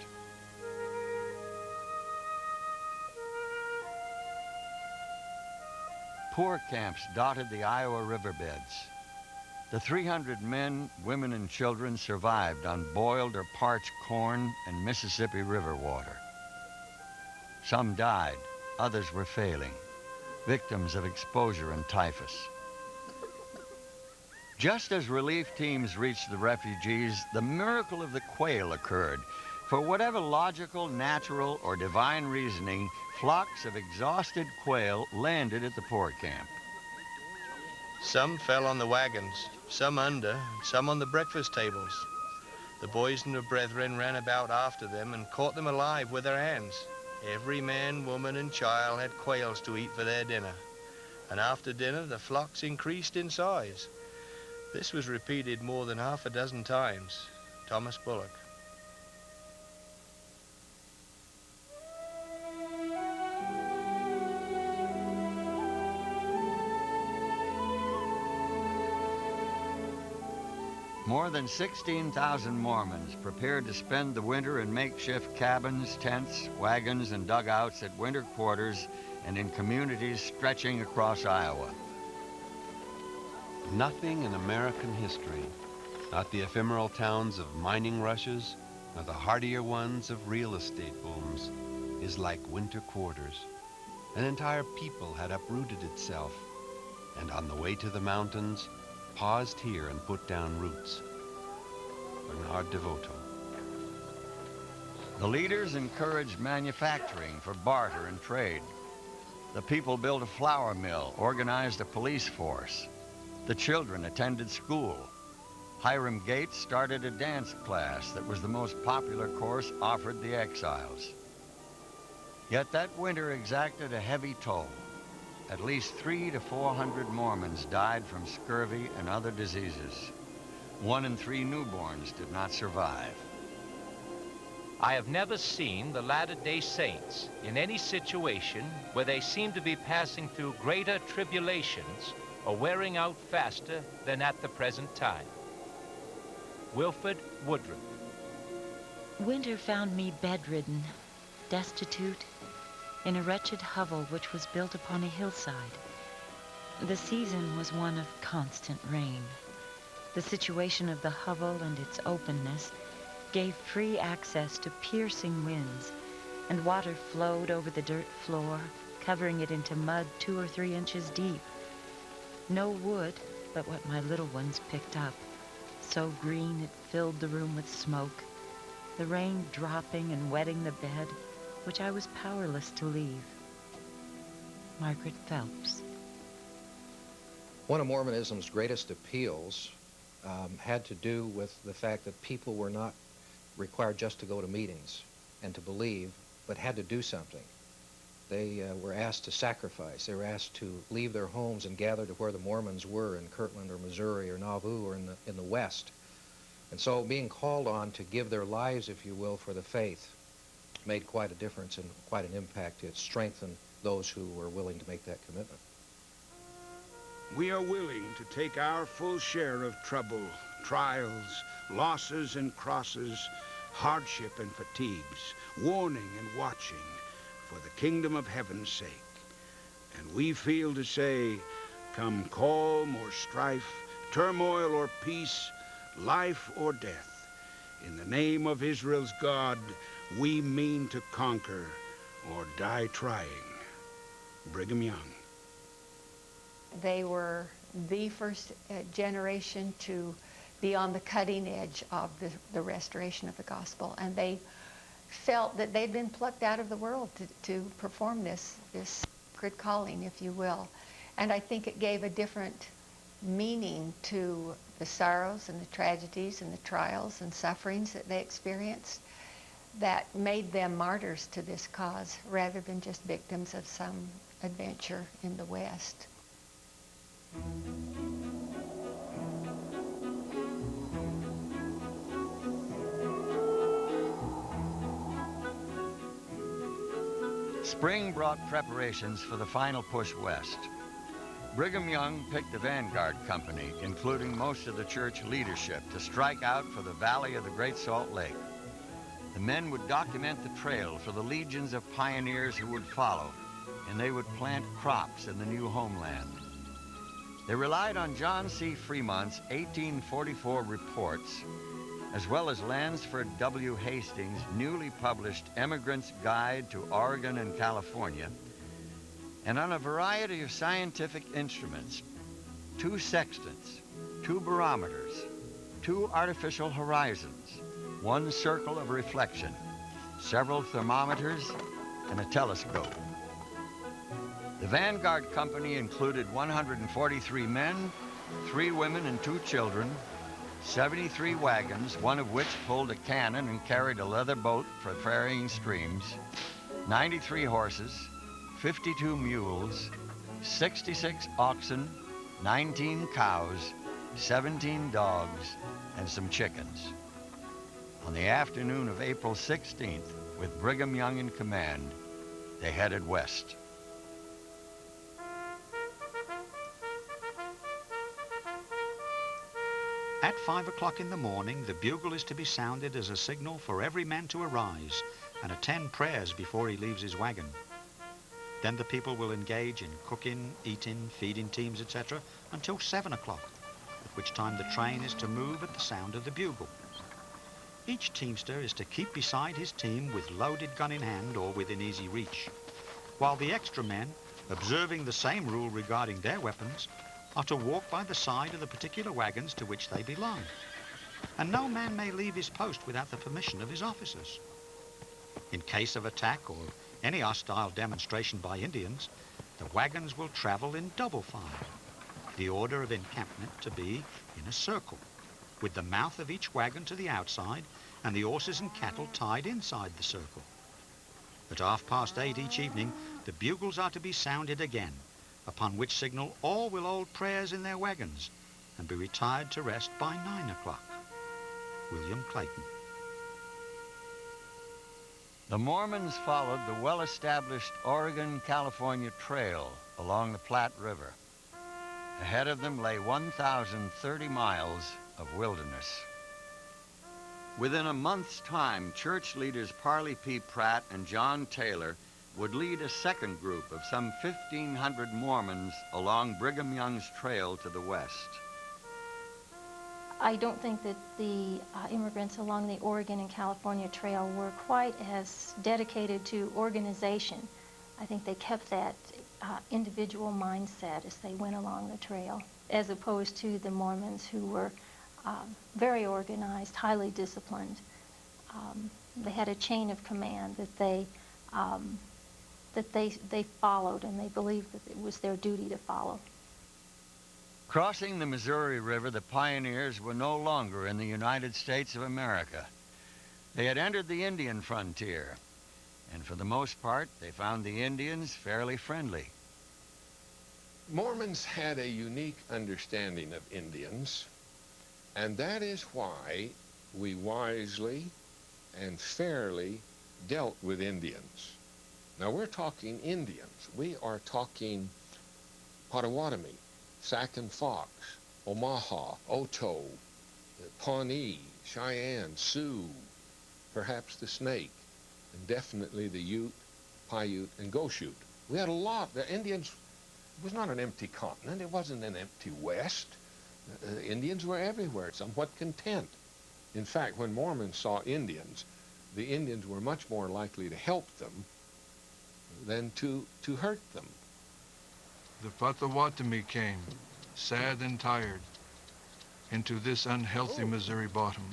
Poor camps dotted the Iowa riverbeds. The 300 men, women, and children survived on boiled or parched corn and Mississippi River water. Some died, others were failing, victims of exposure and typhus. Just as relief teams reached the refugees, the miracle of the quail occurred. For whatever logical, natural, or divine reasoning, flocks of exhausted quail landed at the poor camp. Some fell on the wagons, some under, and some on the breakfast tables. The boys and their brethren ran about after them and caught them alive with their hands. Every man, woman, and child had quails to eat for their dinner. And after dinner, the flocks increased in size. This was repeated more than half a dozen times. Thomas Bullock. More than 16,000 Mormons prepared to spend the winter in makeshift cabins, tents, wagons, and dugouts at winter quarters and in communities stretching across Iowa. Nothing in American history Not the ephemeral towns of mining rushes, nor the hardier ones of real estate booms. Is like winter quarters. An entire people had uprooted itself, and on the way to the mountains, paused here and put down roots. Bernard DeVoto. The leaders encouraged manufacturing for barter and trade. The people built a flour mill, organized a police force. The children attended school. Hiram Gates started a dance class that was the most popular course offered the exiles. Yet that winter exacted a heavy toll. At least 300 to 400 Mormons died from scurvy and other diseases. 1 in 3 newborns did not survive. I have never seen the Latter-day Saints in any situation where they seem to be passing through greater tribulations or wearing out faster than at the present time. Wilford Woodruff. Winter found me bedridden, destitute, in a wretched hovel which was built upon a hillside. The season was one of constant rain. The situation of the hovel and its openness gave free access to piercing winds, and water flowed over the dirt floor, covering it into mud 2 or 3 inches deep. No wood but what my little ones picked up, so green it filled the room with smoke, the rain dropping and wetting the bed, which I was powerless to leave. Margaret Phelps. One of Mormonism's greatest appeals had to do with the fact that people were not required just to go to meetings and to believe, but had to do something. They were asked to sacrifice. They were asked to leave their homes and gather to where the Mormons were in Kirtland or Missouri or Nauvoo or in the West. And so being called on to give their lives, if you will, for the faith made quite a difference and quite an impact. It strengthened those who were willing to make that commitment. We are willing to take our full share of trouble, trials, losses and crosses, hardship and fatigues, warning and watching, for the kingdom of heaven's sake. And we feel to say, come calm or strife, turmoil or peace, life or death, in the name of Israel's God, we mean to conquer or die trying. Brigham Young. They were the first generation to be on the cutting edge of the restoration of the gospel, and they felt that they'd been plucked out of the world to perform this sacred calling, if you will. And I think it gave a different meaning to the sorrows and the tragedies and the trials and sufferings that they experienced that made them martyrs to this cause rather than just victims of some adventure in the West. Spring brought preparations for the final push west. Brigham Young picked the Vanguard Company, including most of the church leadership, to strike out for the valley of the Great Salt Lake. The men would document the trail for the legions of pioneers who would follow, and they would plant crops in the new homeland. They relied on John C. Fremont's 1844 reports, as well as Lansford W. Hastings' newly published Emigrant's Guide to Oregon and California, and on a variety of scientific instruments, 2 sextants, 2 barometers, 2 artificial horizons, 1 circle of reflection, several thermometers, and a telescope. The Vanguard Company included 143 men, 3 women, and 2 children, 73 wagons, one of which pulled a cannon and carried a leather boat for ferrying streams, 93 horses, 52 mules, 66 oxen, 19 cows, 17 dogs, and some chickens. On the afternoon of April 16th, with Brigham Young in command, they headed west. At 5 o'clock in the morning, the bugle is to be sounded as a signal for every man to arise and attend prayers before he leaves his wagon. Then the people will engage in cooking, eating, feeding teams, etc. until 7 o'clock, at which time the train is to move at the sound of the bugle. Each teamster is to keep beside his team with loaded gun in hand or within easy reach, while the extra men, observing the same rule regarding their weapons, are to walk by the side of the particular wagons to which they belong. And no man may leave his post without the permission of his officers. In case of attack or any hostile demonstration by Indians, the wagons will travel in double file, the order of encampment to be in a circle, with the mouth of each wagon to the outside and the horses and cattle tied inside the circle. At 8:30 each evening, the bugles are to be sounded again, upon which signal all will hold prayers in their wagons and be retired to rest by 9 o'clock. William Clayton. The Mormons followed the well-established Oregon-California Trail along the Platte River. Ahead of them lay 1,030 miles of wilderness. Within a month's time, church leaders Parley P. Pratt and John Taylor would lead a second group of some 1,500 Mormons along Brigham Young's trail to the west. I don't think that the immigrants along the Oregon and California Trail were quite as dedicated to organization. I think they kept that individual mindset as they went along the trail, as opposed to the Mormons who were very organized, highly disciplined. They had a chain of command that they followed, and they believed that it was their duty to follow. Crossing the Missouri River, the pioneers were no longer in the United States of America. They had entered the Indian frontier, and for the most part, they found the Indians fairly friendly. Mormons had a unique understanding of Indians, and that is why we wisely and fairly dealt with Indians. Now, we're talking Indians. We are talking Potawatomi, Sac and Fox, Omaha, Otoe, Pawnee, Cheyenne, Sioux, perhaps the Snake, and definitely the Ute, Paiute, and Goshute. We had a lot. The Indians, it was not an empty continent. It wasn't an empty West. Indians were everywhere, somewhat content. In fact, when Mormons saw Indians, the Indians were much more likely to help them than to hurt them. The Potawatomi came, sad and tired, into this unhealthy Missouri bottom,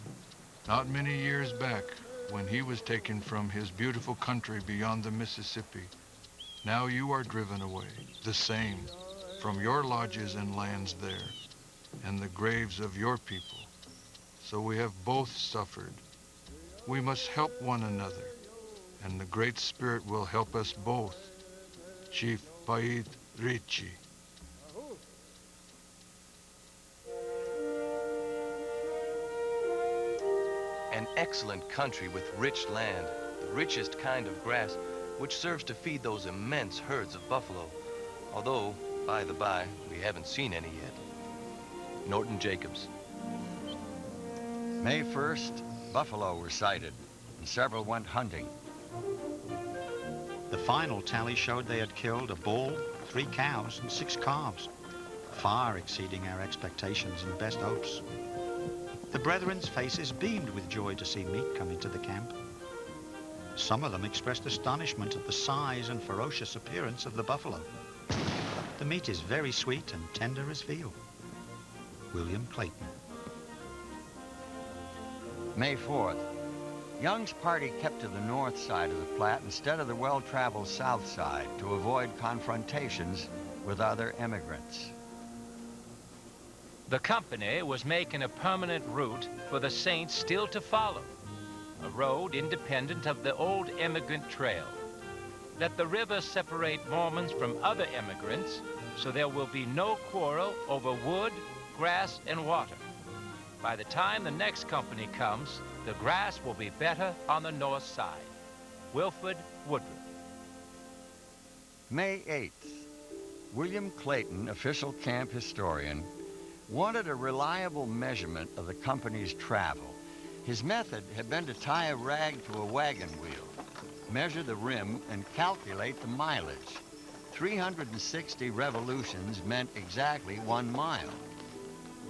not many years back when he was taken from his beautiful country beyond the Mississippi. Now you are driven away, the same, from your lodges and lands there, and the graves of your people. So we have both suffered. We must help one another, and the Great Spirit will help us both. Chief Paiute Ritchie. An excellent country with rich land, the richest kind of grass, which serves to feed those immense herds of buffalo. Although, by the by, we haven't seen any yet. Norton Jacobs. May 1st, buffalo were sighted, and several went hunting. The final tally showed they had killed a bull, 3 cows, and 6 calves, far exceeding our expectations and best hopes. The brethren's faces beamed with joy to see meat come into the camp. Some of them expressed astonishment at the size and ferocious appearance of the buffalo. The meat is very sweet and tender as veal. William Clayton. May 4th. Young's party kept to the north side of the Platte instead of the well-traveled south side to avoid confrontations with other immigrants. The company was making a permanent route for the Saints still to follow, a road independent of the old immigrant trail. Let the river separate Mormons from other immigrants so there will be no quarrel over wood, grass, and water. By the time the next company comes, the grass will be better on the north side. Wilford Woodruff. May 8th. William Clayton, official camp historian, wanted a reliable measurement of the company's travel. His method had been to tie a rag to a wagon wheel, measure the rim, and calculate the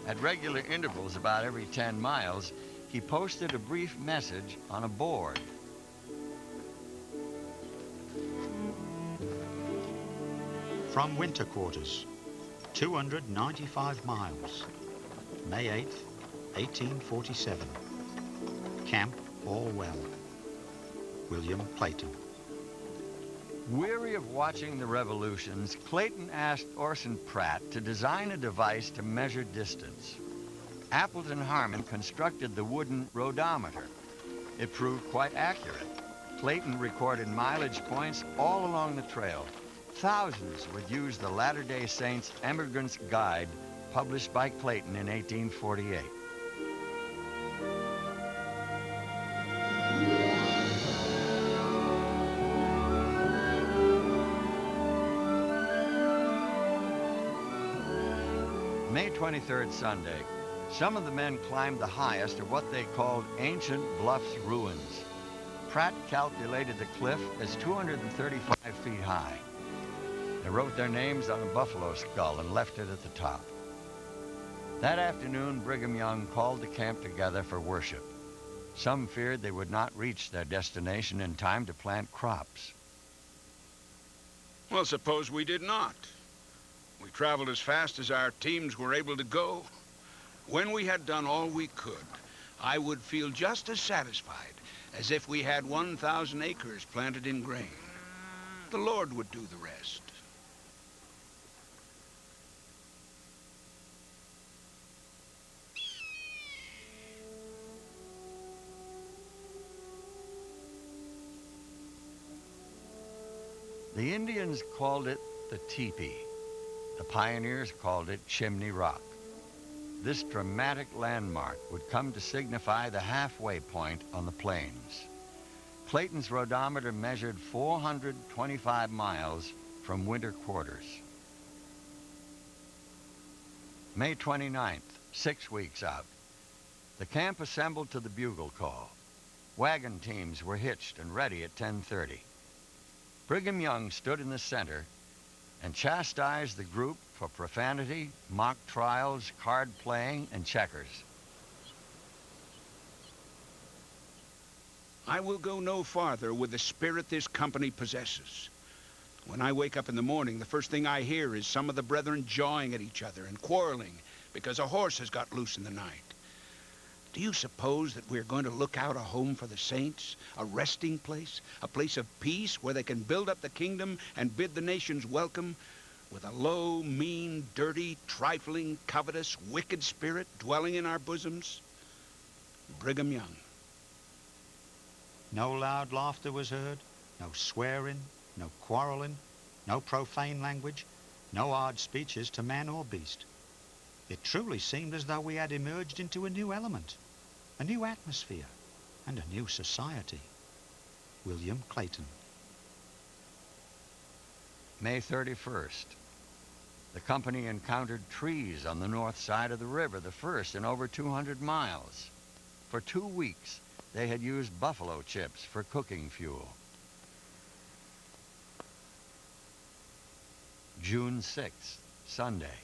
At regular intervals, about every 10 miles, he posted a brief message on a board. From winter quarters, 295 miles, May 8th, 1847. Camp all well. William Clayton. Weary of watching the revolutions, Clayton asked Orson Pratt to design a device to measure distance. Appleton Harmon constructed the wooden rodometer. It proved quite accurate. Clayton recorded mileage points all along the trail. Thousands would use the Latter-day Saints Emigrant's Guide, published by Clayton in 1848. May 23rd, Sunday. Some of the men climbed the highest of what they called Ancient Bluffs ruins. Pratt calculated the cliff as 235 feet high. They wrote their names on a buffalo skull and left it at the top. That afternoon, Brigham Young called the camp together for worship. Some feared they would not reach their destination in time to plant crops. Well, suppose we did not. We traveled as fast as our teams were able to go. When we had done all we could, I would feel just as satisfied as if we had 1,000 acres planted in grain. The Lord would do the rest. The Indians called it the teepee. The pioneers called it Chimney Rock. This dramatic landmark would come to signify the halfway point on the plains. Clayton's rodometer measured 425 miles from winter quarters. May 29th, 6 weeks out. The camp assembled to the bugle call. Wagon teams were hitched and ready at 10:30. Brigham Young stood in the center and chastised the group for profanity, mock trials, card playing, and checkers. I will go no farther with the spirit this company possesses. When I wake up in the morning, the first thing I hear is some of the brethren jawing at each other and quarreling because a horse has got loose in the night. Do you suppose that we're going to look out a home for the saints, a resting place, a place of peace where they can build up the kingdom and bid the nations welcome, with a low, mean, dirty, trifling, covetous, wicked spirit dwelling in our bosoms? Brigham Young. No loud laughter was heard, no swearing, no quarreling, no profane language, no odd speeches to man or beast. It truly seemed as though we had emerged into a new element, a new atmosphere, and a new society. William Clayton. May 31st. The company encountered trees on the north side of the river, the first in over 200 miles. For 2 weeks, they had used buffalo chips for cooking fuel. June 6th, Sunday.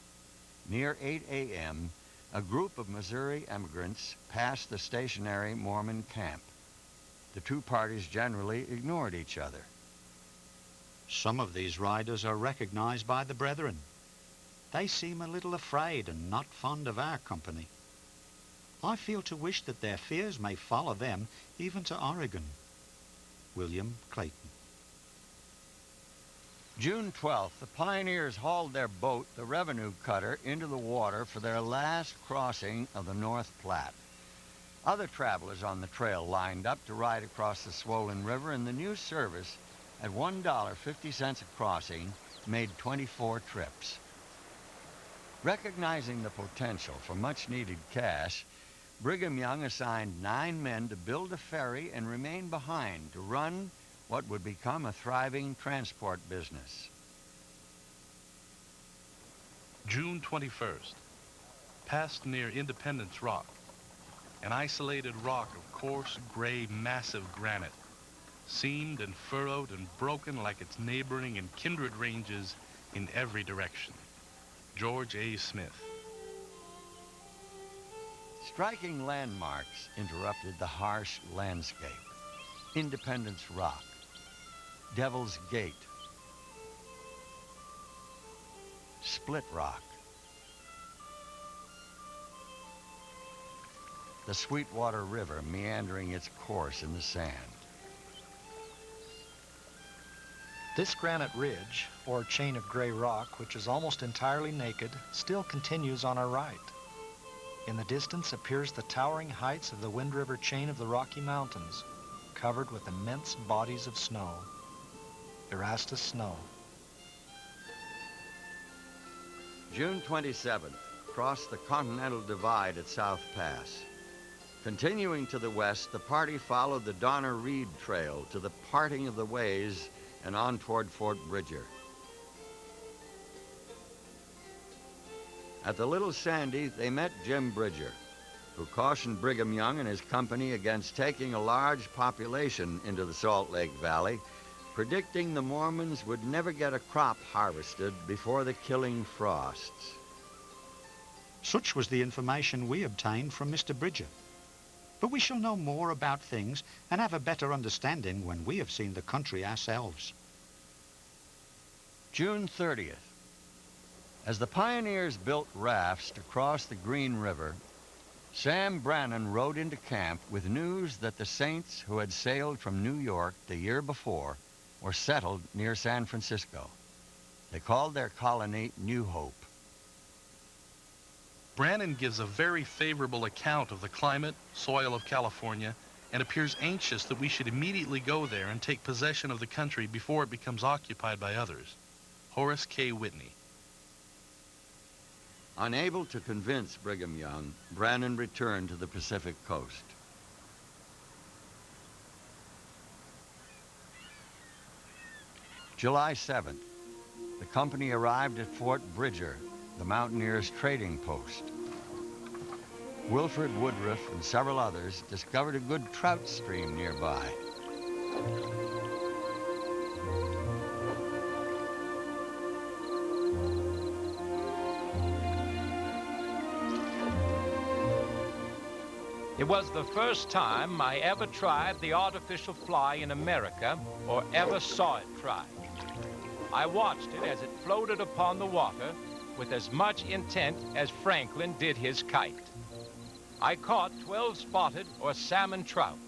Near 8 a.m., a group of Missouri emigrants passed the stationary Mormon camp. The two parties generally ignored each other. Some of these riders are recognized by the brethren. They seem a little afraid and not fond of our company. I feel to wish that their fears may follow them even to Oregon. William Clayton. June 12th, the pioneers hauled their boat, the Revenue Cutter, into the water for their last crossing of the North Platte. Other travelers on the trail lined up to ride across the swollen river, and the new service, at $1.50 a crossing, made 24 trips. Recognizing the potential for much-needed cash, Brigham Young assigned 9 men to build a ferry and remain behind to run what would become a thriving transport business. June 21st. Passed near Independence Rock, an isolated rock of coarse, gray, massive granite, seamed and furrowed and broken like its neighboring and kindred ranges in every direction. George A. Smith. Striking landmarks interrupted the harsh landscape. Independence Rock, Devil's Gate, Split Rock, the Sweetwater River meandering its course in the sand. This granite ridge, or chain of gray rock, which is almost entirely naked, still continues on our right. In the distance appears the towering heights of the Wind River chain of the Rocky Mountains, covered with immense bodies of snow. Erastus Snow. June 27th, crossed the Continental Divide at South Pass. Continuing to the west, the party followed the Donner Reed Trail to the parting of the ways and on toward Fort Bridger. At the Little Sandy, they met Jim Bridger, who cautioned Brigham Young and his company against taking a large population into the Salt Lake Valley, predicting the Mormons would never get a crop harvested before the killing frosts. Such was the information we obtained from Mr. Bridger. But we shall know more about things and have a better understanding when we have seen the country ourselves. June 30th. As the pioneers built rafts to cross the Green River, Sam Brannan rode into camp with news that the Saints who had sailed from New York the year before were settled near San Francisco. They called their colony New Hope. Brannan gives a very favorable account of the climate, soil of California, and appears anxious that we should immediately go there and take possession of the country before it becomes occupied by others. Horace K. Whitney. Unable to convince Brigham Young, Brannan returned to the Pacific coast. July 7th, the company arrived at Fort Bridger, the mountaineers' trading post. Wilfred Woodruff and several others discovered a good trout stream nearby. It was the first time I ever tried the artificial fly in America or ever saw it tried. I watched it as it floated upon the water with as much intent as Franklin did his kite. I caught 12 spotted or salmon trout.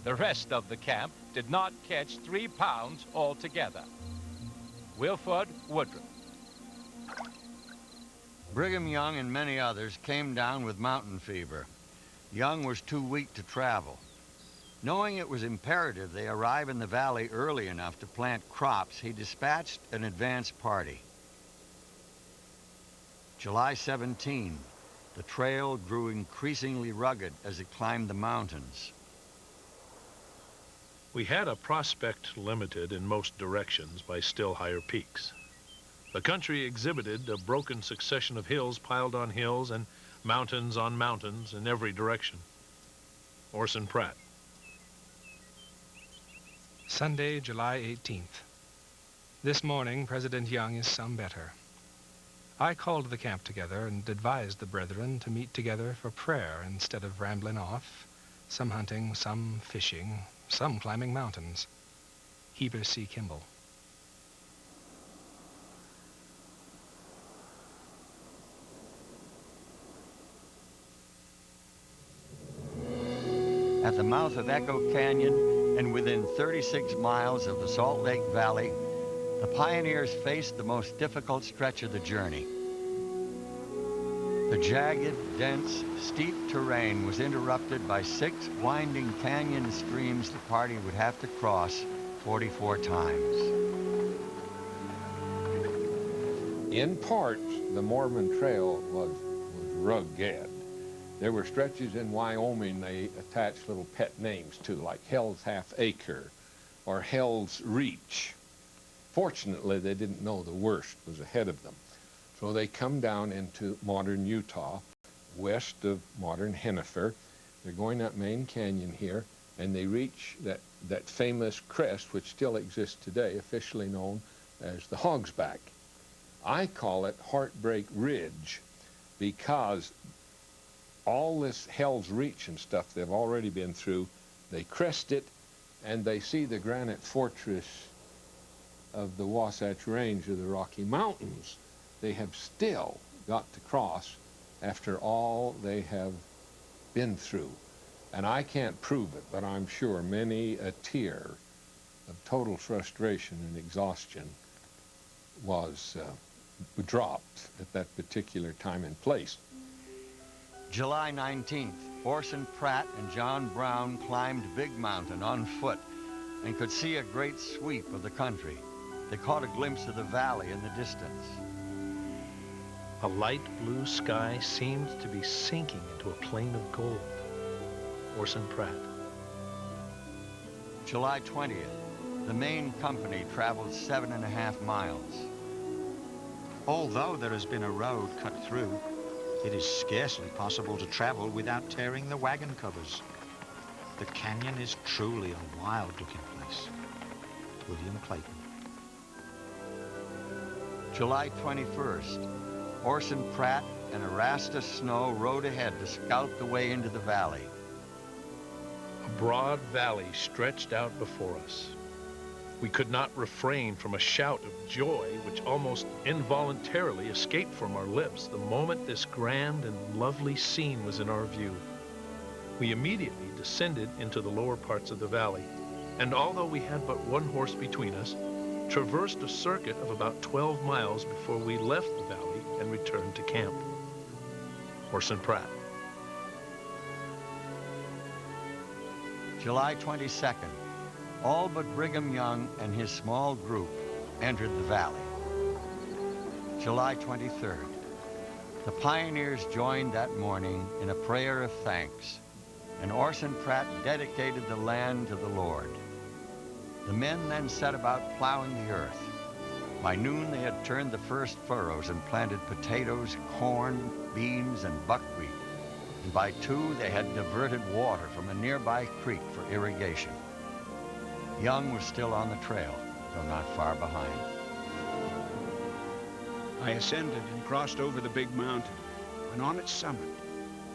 The rest of the camp did not catch 3 pounds altogether. Wilford Woodruff. Brigham Young and many others came down with mountain fever. Young was too weak to travel. Knowing it was imperative they arrive in the valley early enough to plant crops, he dispatched an advance party. July 17, the trail grew increasingly rugged as it climbed the mountains. We had a prospect limited in most directions by still higher peaks. The country exhibited a broken succession of hills piled on hills and mountains on mountains in every direction. Orson Pratt. Sunday, July 18th. This morning, President Young is some better. I called the camp together and advised the brethren to meet together for prayer instead of rambling off, some hunting, some fishing, some climbing mountains. Heber C. Kimball. At the mouth of Echo Canyon and within 36 miles of the Salt Lake Valley, the pioneers faced the most difficult stretch of the journey. The jagged, dense, steep terrain was interrupted by 6 winding canyon streams the party would have to cross 44 times. In parts, the Mormon Trail was rugged. There were stretches in Wyoming they attached little pet names to, like Hell's Half Acre or Hell's Reach. Fortunately, they didn't know the worst was ahead of them. So they come down into modern Utah, west of modern Hennifer. They're going up Main Canyon here, and they reach that famous crest, which still exists today, officially known as the Hog's Back. I call it Heartbreak Ridge because all this Hell's Reach and stuff they've already been through, they crest it, and they see the granite fortress of the Wasatch Range of the Rocky Mountains. They have still got to cross after all they have been through. And I can't prove it, but I'm sure many a tear of total frustration and exhaustion was dropped at that particular time and place. July 19th, Orson Pratt and John Brown climbed Big Mountain on foot and could see a great sweep of the country. They caught a glimpse of the valley in the distance. A light blue sky seemed to be sinking into a plain of gold. Orson Pratt. July 20th, the main company traveled 7.5 miles. Although there has been a road cut through, it is scarcely possible to travel without tearing the wagon covers. The canyon is truly a wild-looking place. William Clayton. July 21st, Orson Pratt and Erastus Snow rode ahead to scout the way into the valley. A broad valley stretched out before us. We could not refrain from a shout of joy which almost involuntarily escaped from our lips the moment this grand and lovely scene was in our view. We immediately descended into the lower parts of the valley, and although we had but one horse between us, traversed a circuit of about 12 miles before we left the valley and returned to camp. Orson Pratt. July 22nd, all but Brigham Young and his small group entered the valley. July 23rd, the pioneers joined that morning in a prayer of thanks, and Orson Pratt dedicated the land to the Lord. The men then set about plowing the earth. By noon, they had turned the first furrows and planted potatoes, corn, beans, and buckwheat. And by 2, they had diverted water from a nearby creek for irrigation. Young was still on the trail, though not far behind. I ascended and crossed over the big mountain. When on its summit,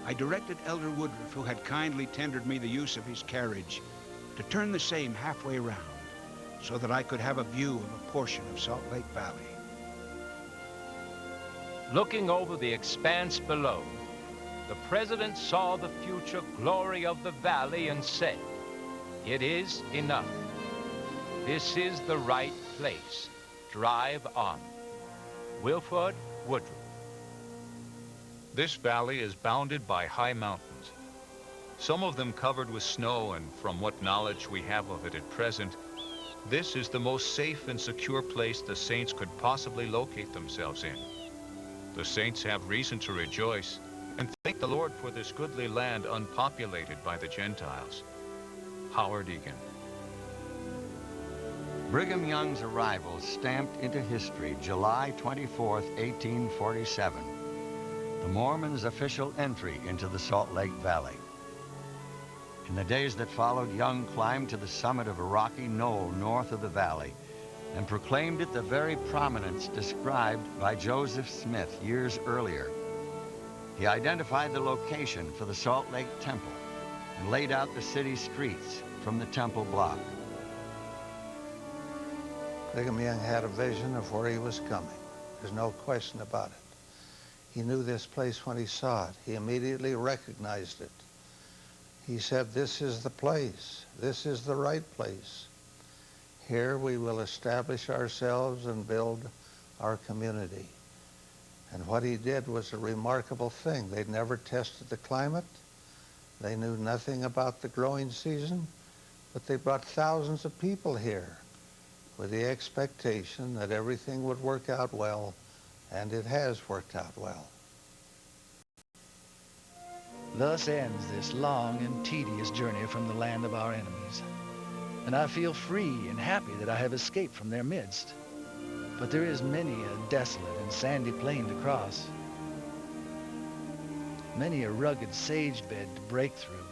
I directed Elder Woodruff, who had kindly tendered me the use of his carriage, to turn the same halfway round, so that I could have a view of a portion of Salt Lake Valley. Looking over the expanse below, the President saw the future glory of the valley and said, "It is enough. This is the right place. Drive on." Wilford Woodruff. This valley is bounded by high mountains, some of them covered with snow, and from what knowledge we have of it at present, this is the most safe and secure place the saints could possibly locate themselves in. The saints have reason to rejoice and thank the Lord for this goodly land unpopulated by the Gentiles. Howard Egan. Brigham Young's arrival stamped into history July 24th, 1847, the Mormons' official entry into the Salt Lake Valley. In the days that followed, Young climbed to the summit of a rocky knoll north of the valley and proclaimed it the very prominence described by Joseph Smith years earlier. He identified the location for the Salt Lake Temple and laid out the city streets from the temple block. Brigham Young had a vision of where he was coming. There's no question about it. He knew this place when he saw it. He immediately recognized it. He said, "This is the place. This is the right place. Here we will establish ourselves and build our community." And what he did was a remarkable thing. They'd never tested the climate. They knew nothing about the growing season, but they brought thousands of people here with the expectation that everything would work out well, and it has worked out well. Thus ends this long and tedious journey from the land of our enemies, and I feel free and happy that I have escaped from their midst. But there is many a desolate and sandy plain to cross, many a rugged sage bed to break through,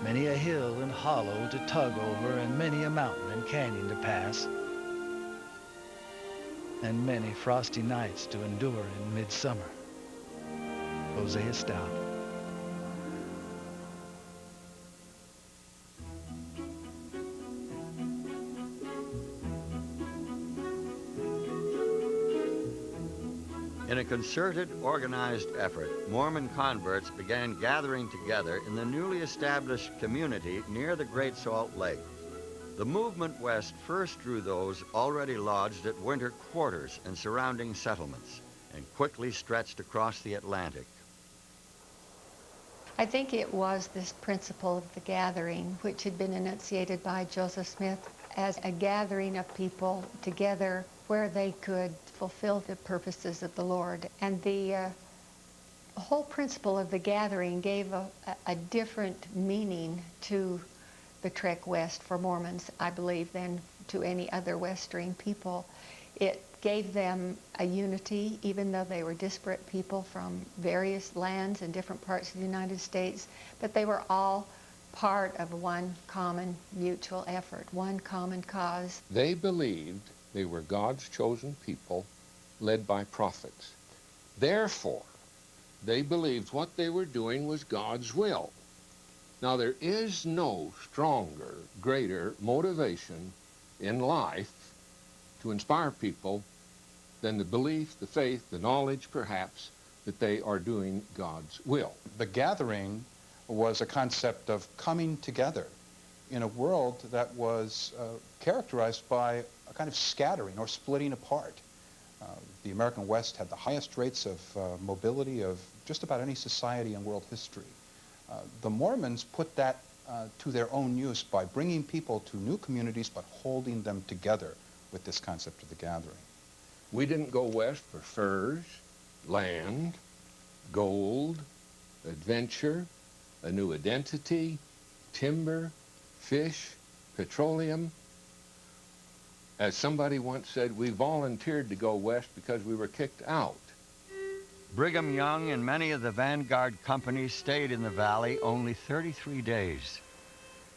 many a hill and hollow to tug over, and many a mountain and canyon to pass, and many frosty nights to endure in midsummer. Hosea Stout. In a concerted, organized effort, Mormon converts began gathering together in the newly established community near the Great Salt Lake. The movement west first drew those already lodged at winter quarters and surrounding settlements, and quickly stretched across the Atlantic. I think it was this principle of the gathering, which had been enunciated by Joseph Smith as a gathering of people together where they could fulfill the purposes of the Lord. And the whole principle of the gathering gave a different meaning to the trek west for Mormons, I believe, than to any other Western people. It gave them a unity, even though they were disparate people from various lands and different parts of the United States, but they were all part of one common mutual effort, one common cause. They believed they were God's chosen people, led by prophets. Therefore, they believed what they were doing was God's will. Now, there is no stronger, greater motivation in life to inspire people than the belief, the faith, the knowledge, perhaps, that they are doing God's will. The gathering was a concept of coming together in a world that was characterized by a kind of scattering or splitting apart. The American West had the highest rates of mobility of just about any society in world history. The Mormons put that to their own use by bringing people to new communities but holding them together with this concept of the gathering. We didn't go west for furs, land, gold, adventure, a new identity, timber, fish, petroleum. As somebody once said, we volunteered to go west because we were kicked out. Brigham Young and many of the vanguard companies stayed in the valley only 33 days.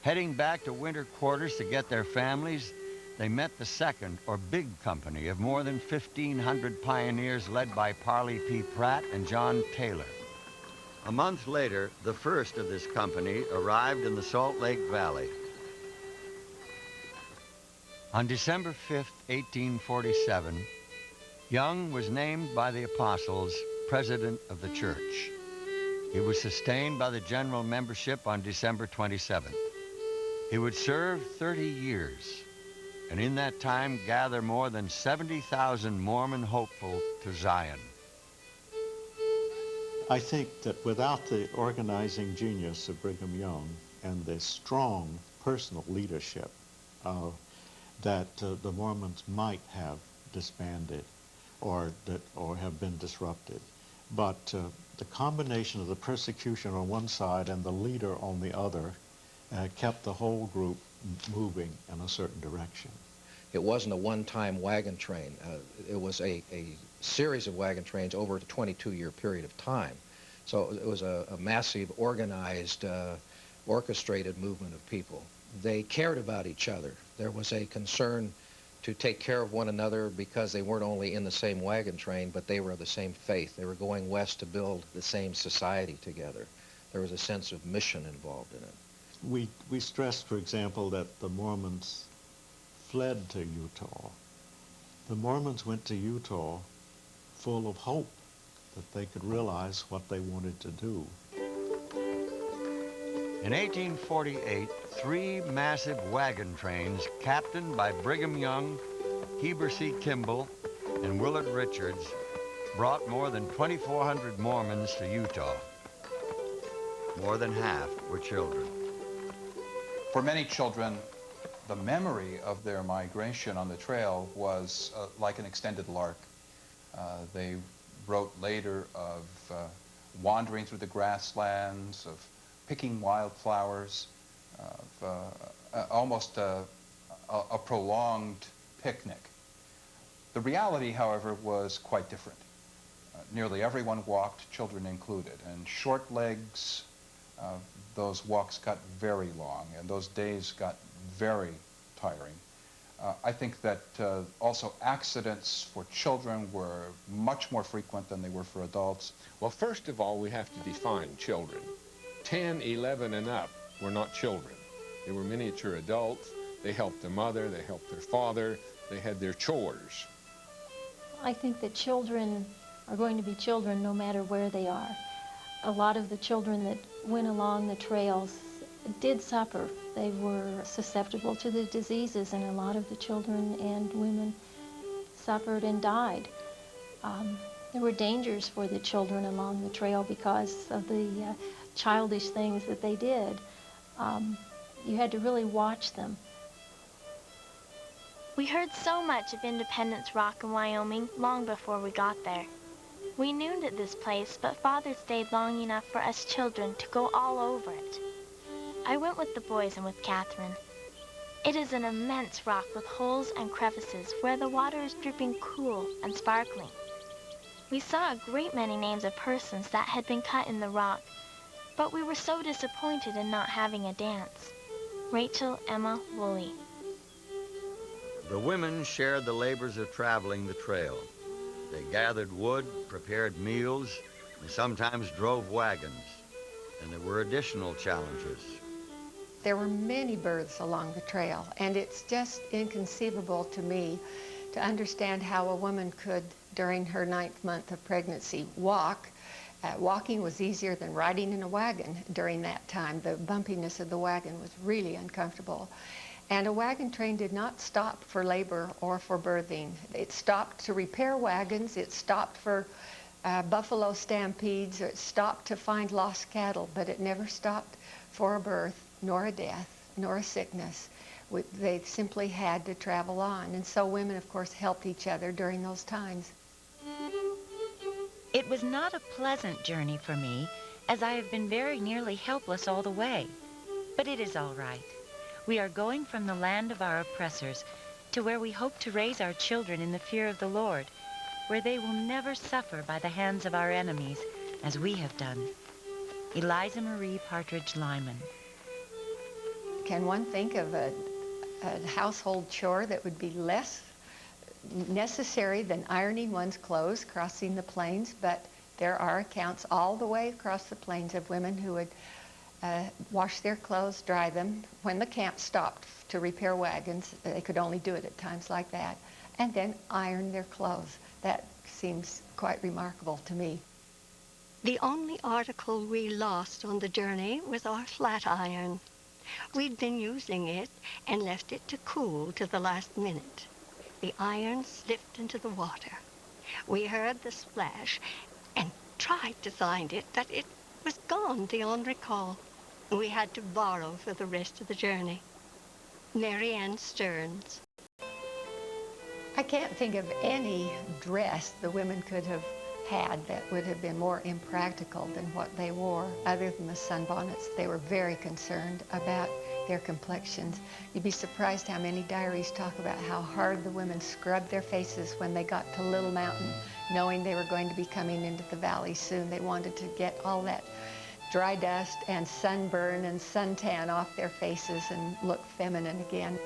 Heading back to winter quarters to get their families, they met the second, or big company, of more than 1,500 pioneers led by Parley P. Pratt and John Taylor. A month later, the first of this company arrived in the Salt Lake Valley. On December 5th, 1847, Young was named by the apostles president of the church. He was sustained by the general membership on December 27th. He would serve 30 years, and in that time gather more than 70,000 Mormon hopeful to Zion. I think that without the organizing genius of Brigham Young and the strong personal leadership, that the Mormons might have disbanded or have been disrupted. But the combination of the persecution on one side and the leader on the other kept the whole group moving in a certain direction. It wasn't a one-time wagon train. It was a series of wagon trains over a 22-year period of time. So it was a massive, organized, orchestrated movement of people. They cared about each other. There was a concern to take care of one another because they weren't only in the same wagon train, but they were of the same faith. They were going west to build the same society together. There was a sense of mission involved in it. We stressed, for example, that the Mormons fled to Utah. The Mormons went to Utah full of hope that they could realize what they wanted to do. In 1848, 3 massive wagon trains captained by Brigham Young, Heber C. Kimball, and Willard Richards brought more than 2,400 Mormons to Utah. More than half were children. For many children, the memory of their migration on the trail was like an extended lark. They wrote later of wandering through the grasslands, of picking wildflowers, almost a prolonged picnic. The reality, however, was quite different. Nearly everyone walked, children included, and short legs, those walks got very long, and those days got very tiring. I think that also accidents for children were much more frequent than they were for adults. Well, first of all, we have to define children. 10, 11 and up were not children. They were miniature adults. They helped their mother, they helped their father, they had their chores. I think that children are going to be children no matter where they are. A lot of the children that went along the trails did suffer. They were susceptible to the diseases, and a lot of the children and women suffered and died. There were dangers for the children along the trail because of the childish things that they did. You had to really watch them. We heard so much of Independence Rock in Wyoming long before we got there. We nooned at this place, but Father stayed long enough for us children to go all over it. I went with the boys and with Catherine. It is an immense rock with holes and crevices where the water is dripping cool and sparkling. We saw a great many names of persons that had been cut in the rock, but we were so disappointed in not having a dance. Rachel Emma Woolley. The women shared the labors of traveling the trail. They gathered wood, prepared meals, and sometimes drove wagons. And there were additional challenges. There were many births along the trail, and it's just inconceivable to me to understand how a woman could, during her 9th month of pregnancy, walk. Walking was easier than riding in a wagon during that time. The bumpiness of the wagon was really uncomfortable. And a wagon train did not stop for labor or for birthing. It stopped to repair wagons, it stopped for buffalo stampedes, or it stopped to find lost cattle, but it never stopped for a birth, nor a death, nor a sickness. They simply had to travel on. And so women, of course, helped each other during those times. It was not a pleasant journey for me, as I have been very nearly helpless all the way. But it is all right. We are going from the land of our oppressors to where we hope to raise our children in the fear of the Lord, where they will never suffer by the hands of our enemies, as we have done. Eliza Marie Partridge Lyman. Can one think of a household chore that would be less necessary than ironing one's clothes, crossing the plains? But there are accounts all the way across the plains of women who would wash their clothes, dry them. When the camp stopped to repair wagons, they could only do it at times like that, and then iron their clothes. That seems quite remarkable to me. The only article we lost on the journey was our flat iron. We'd been using it and left it to cool to the last minute. The iron slipped into the water. We heard the splash and tried to find it, but it was gone beyond recall. We had to borrow for the rest of the journey. Mary Ann Stearns. I can't think of any dress the women could have had that would have been more impractical than what they wore, other than the sunbonnets. They were very concerned about their complexions. You'd be surprised how many diaries talk about how hard the women scrubbed their faces when they got to Little Mountain, knowing they were going to be coming into the valley soon. They wanted to get all that dry dust and sunburn and suntan off their faces and look feminine again.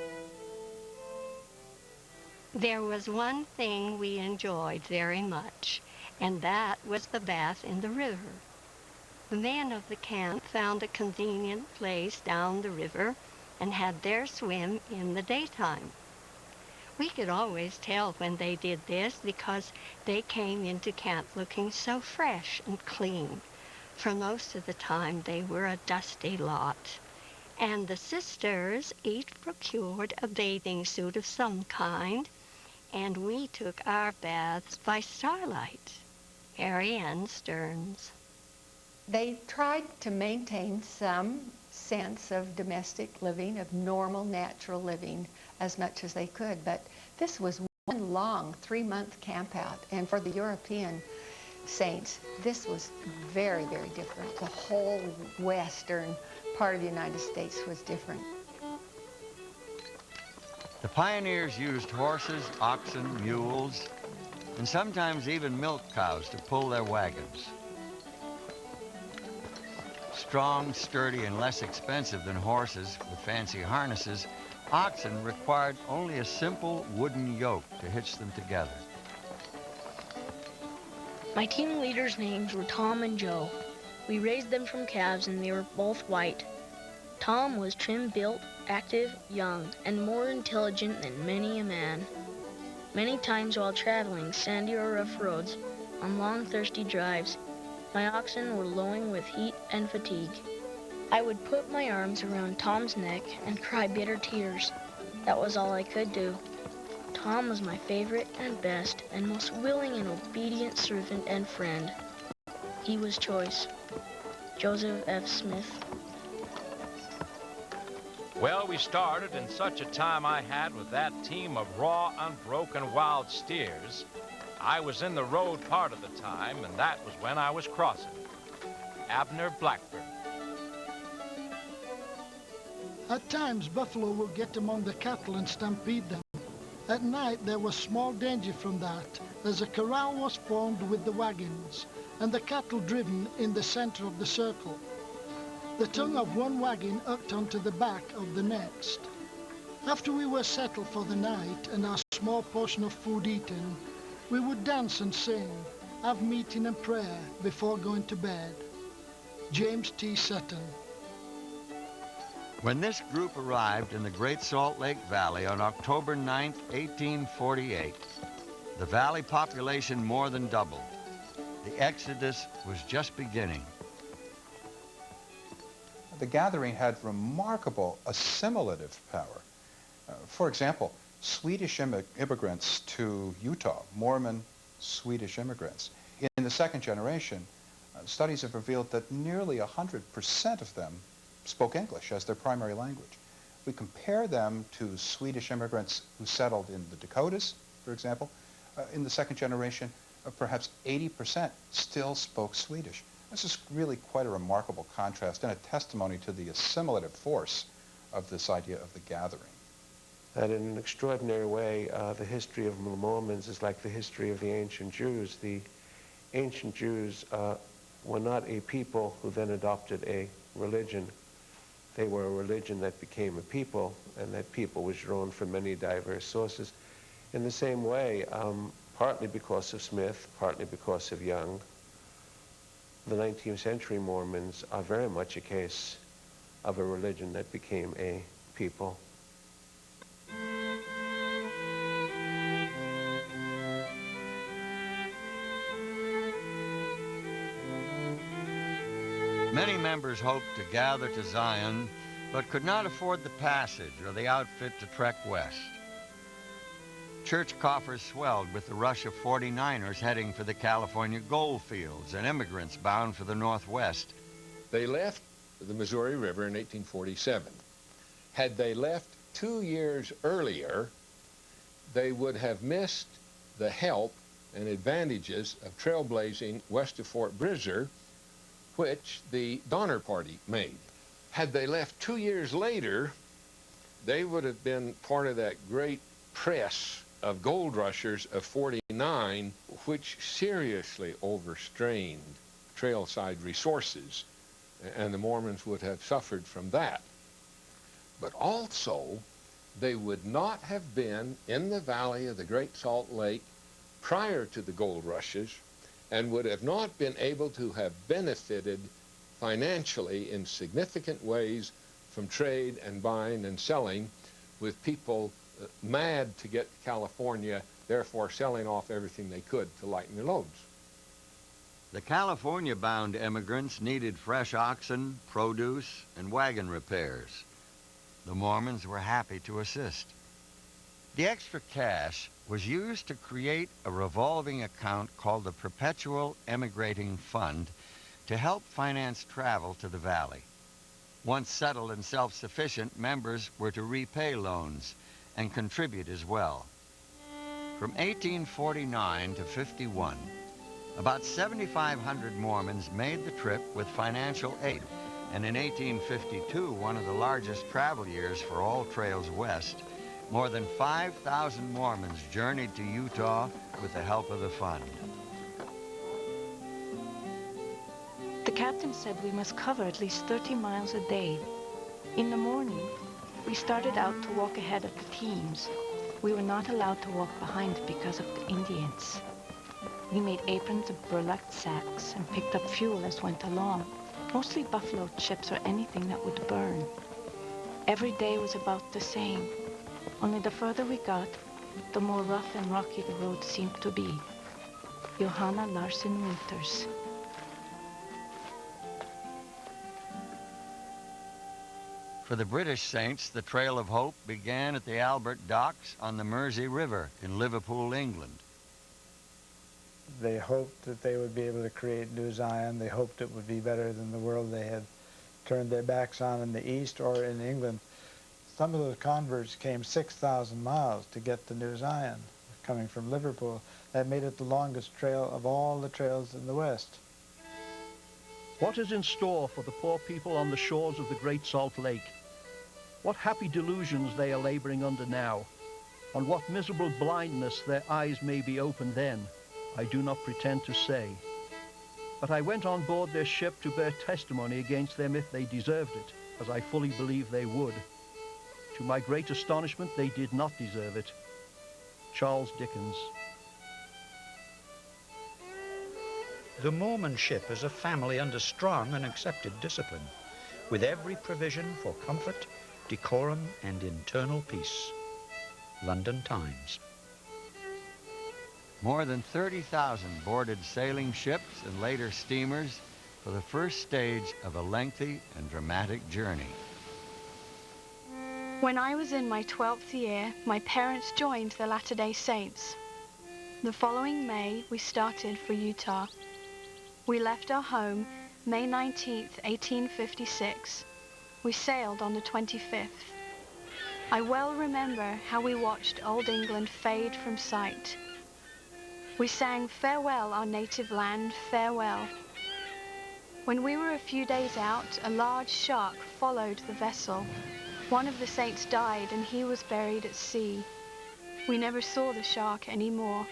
There was one thing we enjoyed very much, and that was the bath in the river. The men of the camp found a convenient place down the river and had their swim in the daytime. We could always tell when they did this because they came into camp looking so fresh and clean. For most of the time they were a dusty lot. And the sisters each procured a bathing suit of some kind, and we took our baths by starlight. Mary Ann Stearns. They tried to maintain some sense of domestic living, of normal, natural living as much as they could, but this was one long 3-month camp out, and for the European saints, this was very, very different. The whole western part of the United States was different. The pioneers used horses, oxen, mules, and sometimes even milk cows to pull their wagons. Strong, sturdy, and less expensive than horses with fancy harnesses, Oxen required only a simple wooden yoke to hitch them together. My team leaders' names were Tom and Joe. We raised them from calves and they were both white. Tom was trim-built, active, young, and more intelligent than many a man. Many times while traveling sandy or rough roads, on long thirsty drives, my oxen were lowing with heat and fatigue. I would put my arms around Tom's neck and cry bitter tears. That was all I could do. Tom was my favorite and best and most willing and obedient servant and friend. He was choice. Joseph F. Smith. Well, we started in such a time I had with that team of raw, unbroken wild steers. I was in the road part of the time, and that was when I was crossing. Abner Blackburn. At times, buffalo will get among the cattle and stampede them. At night, there was small danger from that, as a corral was formed with the wagons, and the cattle driven in the center of the circle. The tongue of one wagon hooked onto the back of the next. After we were settled for the night and our small portion of food eaten, we would dance and sing, have meeting and prayer before going to bed. James T. Sutton. When this group arrived in the Great Salt Lake Valley on October 9, 1848, the valley population more than doubled. The exodus was just beginning. The gathering had remarkable assimilative power. For example, Swedish immigrants to Utah, Mormon Swedish immigrants. In the second generation, studies have revealed that nearly 100% of them spoke English as their primary language. We compare them to Swedish immigrants who settled in the Dakotas, for example. In the second generation, perhaps 80% still spoke Swedish. This is really quite a remarkable contrast and a testimony to the assimilative force of this idea of the gathering. That in an extraordinary way, the history of the Mormons is like the history of the ancient Jews. The ancient Jews were not a people who then adopted a religion. They were a religion that became a people, and that people was drawn from many diverse sources. In the same way, partly because of Smith, partly because of Young, the 19th century Mormons are very much a case of a religion that became a people. Many members hoped to gather to Zion, but could not afford the passage or the outfit to trek west. Church coffers swelled with the rush of 49ers heading for the California gold fields and immigrants bound for the Northwest. They left the Missouri River in 1847. Had they left 2 years earlier, they would have missed the help and advantages of trailblazing west of Fort Bridger, which the Donner Party made. Had they left 2 years later, they would have been part of that great press of gold rushers of 49, which seriously overstrained trailside resources, and the Mormons would have suffered from that. But also, they would not have been in the valley of the Great Salt Lake prior to the gold rushes, and would have not been able to have benefited financially in significant ways from trade and buying and selling with people mad to get to California, therefore selling off everything they could to lighten their loads. The California-bound immigrants needed fresh oxen, produce, and wagon repairs. The Mormons were happy to assist. The extra cash was used to create a revolving account called the Perpetual Emigrating Fund to help finance travel to the valley. Once settled and self-sufficient, members were to repay loans and contribute as well. From 1849 to 51, about 7,500 Mormons made the trip with financial aid, and in 1852, one of the largest travel years for all trails west, more than 5,000 Mormons journeyed to Utah with the help of the fund. The captain said we must cover at least 30 miles a day. In the morning, We started out to walk ahead of the teams. We were not allowed to walk behind because of the Indians. We made aprons of burlap sacks and picked up fuel as went along, mostly buffalo chips or anything that would burn. Every day was about the same, only the further we got, the more rough and rocky the road seemed to be. Johanna Larsen Winters. For the British Saints, the Trail of Hope began at the Albert Docks on the Mersey River in Liverpool, England. They hoped that they would be able to create New Zion. They hoped it would be better than the world they had turned their backs on in the East or in England. Some of those converts came 6,000 miles to get to New Zion, coming from Liverpool. That made it the longest trail of all the trails in the West. What is in store for the poor people on the shores of the Great Salt Lake? What happy delusions they are laboring under now. On what miserable blindness their eyes may be opened then, I do not pretend to say. But I went on board their ship to bear testimony against them if they deserved it, as I fully believe they would. To my great astonishment, they did not deserve it. Charles Dickens. The Mormon ship is a family under strong and accepted discipline, with every provision for comfort, decorum, and internal peace. London Times. More than 30,000 boarded sailing ships and later steamers for the first stage of a lengthy and dramatic journey. When I was in my 12th year, my parents joined the Latter-day Saints. The following May, we started for Utah. We left our home May 19th, 1856. We sailed on the 25th. I well remember how we watched Old England fade from sight. We sang "Farewell, Our Native Land, Farewell." When we were a few days out, a large shark followed the vessel. One of the saints died and he was buried at sea. We never saw the shark anymore.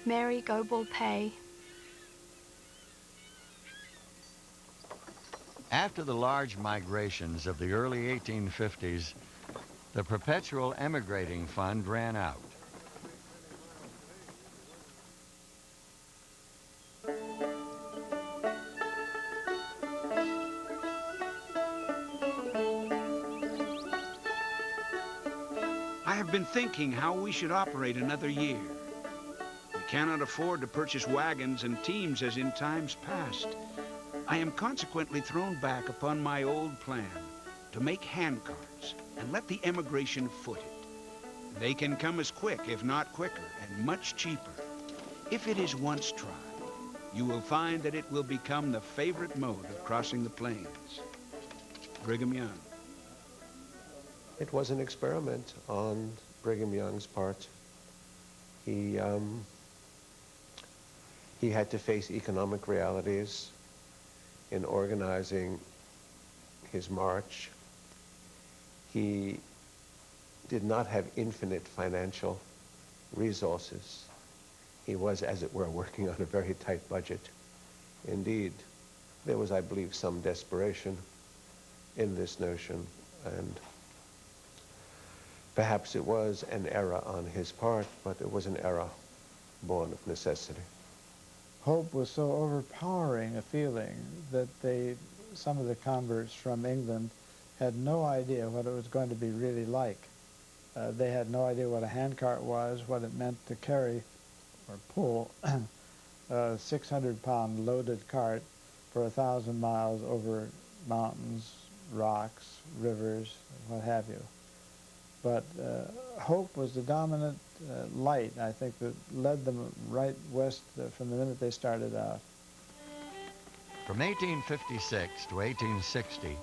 Mary Goble Pay. After the large migrations of the early 1850s, the perpetual emigrating fund ran out. I have been thinking how we should operate another year. We cannot afford to purchase wagons and teams as in times past. I am consequently thrown back upon my old plan to make handcarts and let the emigration foot it. They can come as quick, if not quicker, and much cheaper. If it is once tried, you will find that it will become the favorite mode of crossing the plains. Brigham Young. It was an experiment on Brigham Young's part. He had to face economic realities in organizing his march. He did not have infinite financial resources. He was, as it were, working on a very tight budget. Indeed, there was, I believe, some desperation in this notion, and perhaps it was an error on his part, but it was an error born of necessity. Hope was so overpowering a feeling that some of the converts from England had no idea what it was going to be really like. They had no idea what a handcart was, what it meant to carry or pull a 600-pound loaded cart for 1,000 miles over mountains, rocks, rivers, what have you. But hope was the dominant light, I think, that led them right west from the minute they started out. From 1856 to 1860,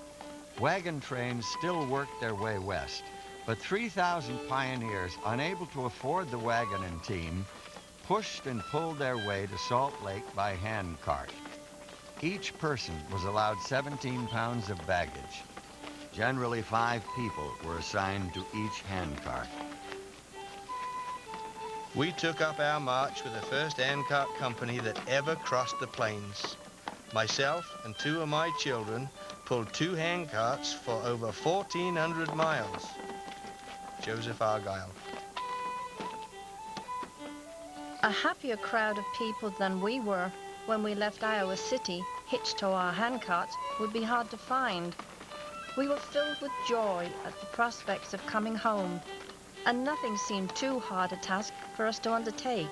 wagon trains still worked their way west, but 3,000 pioneers, unable to afford the wagon and team, pushed and pulled their way to Salt Lake by handcart. Each person was allowed 17 pounds of baggage. Generally, 5 people were assigned to each handcart. We took up our march with the first handcart company that ever crossed the plains. Myself and 2 of my children pulled 2 hand carts for over 1,400 miles. Joseph Argyle. A happier crowd of people than we were when we left Iowa City, hitched to our handcarts, would be hard to find. We were filled with joy at the prospects of coming home, and nothing seemed too hard a task for us to undertake.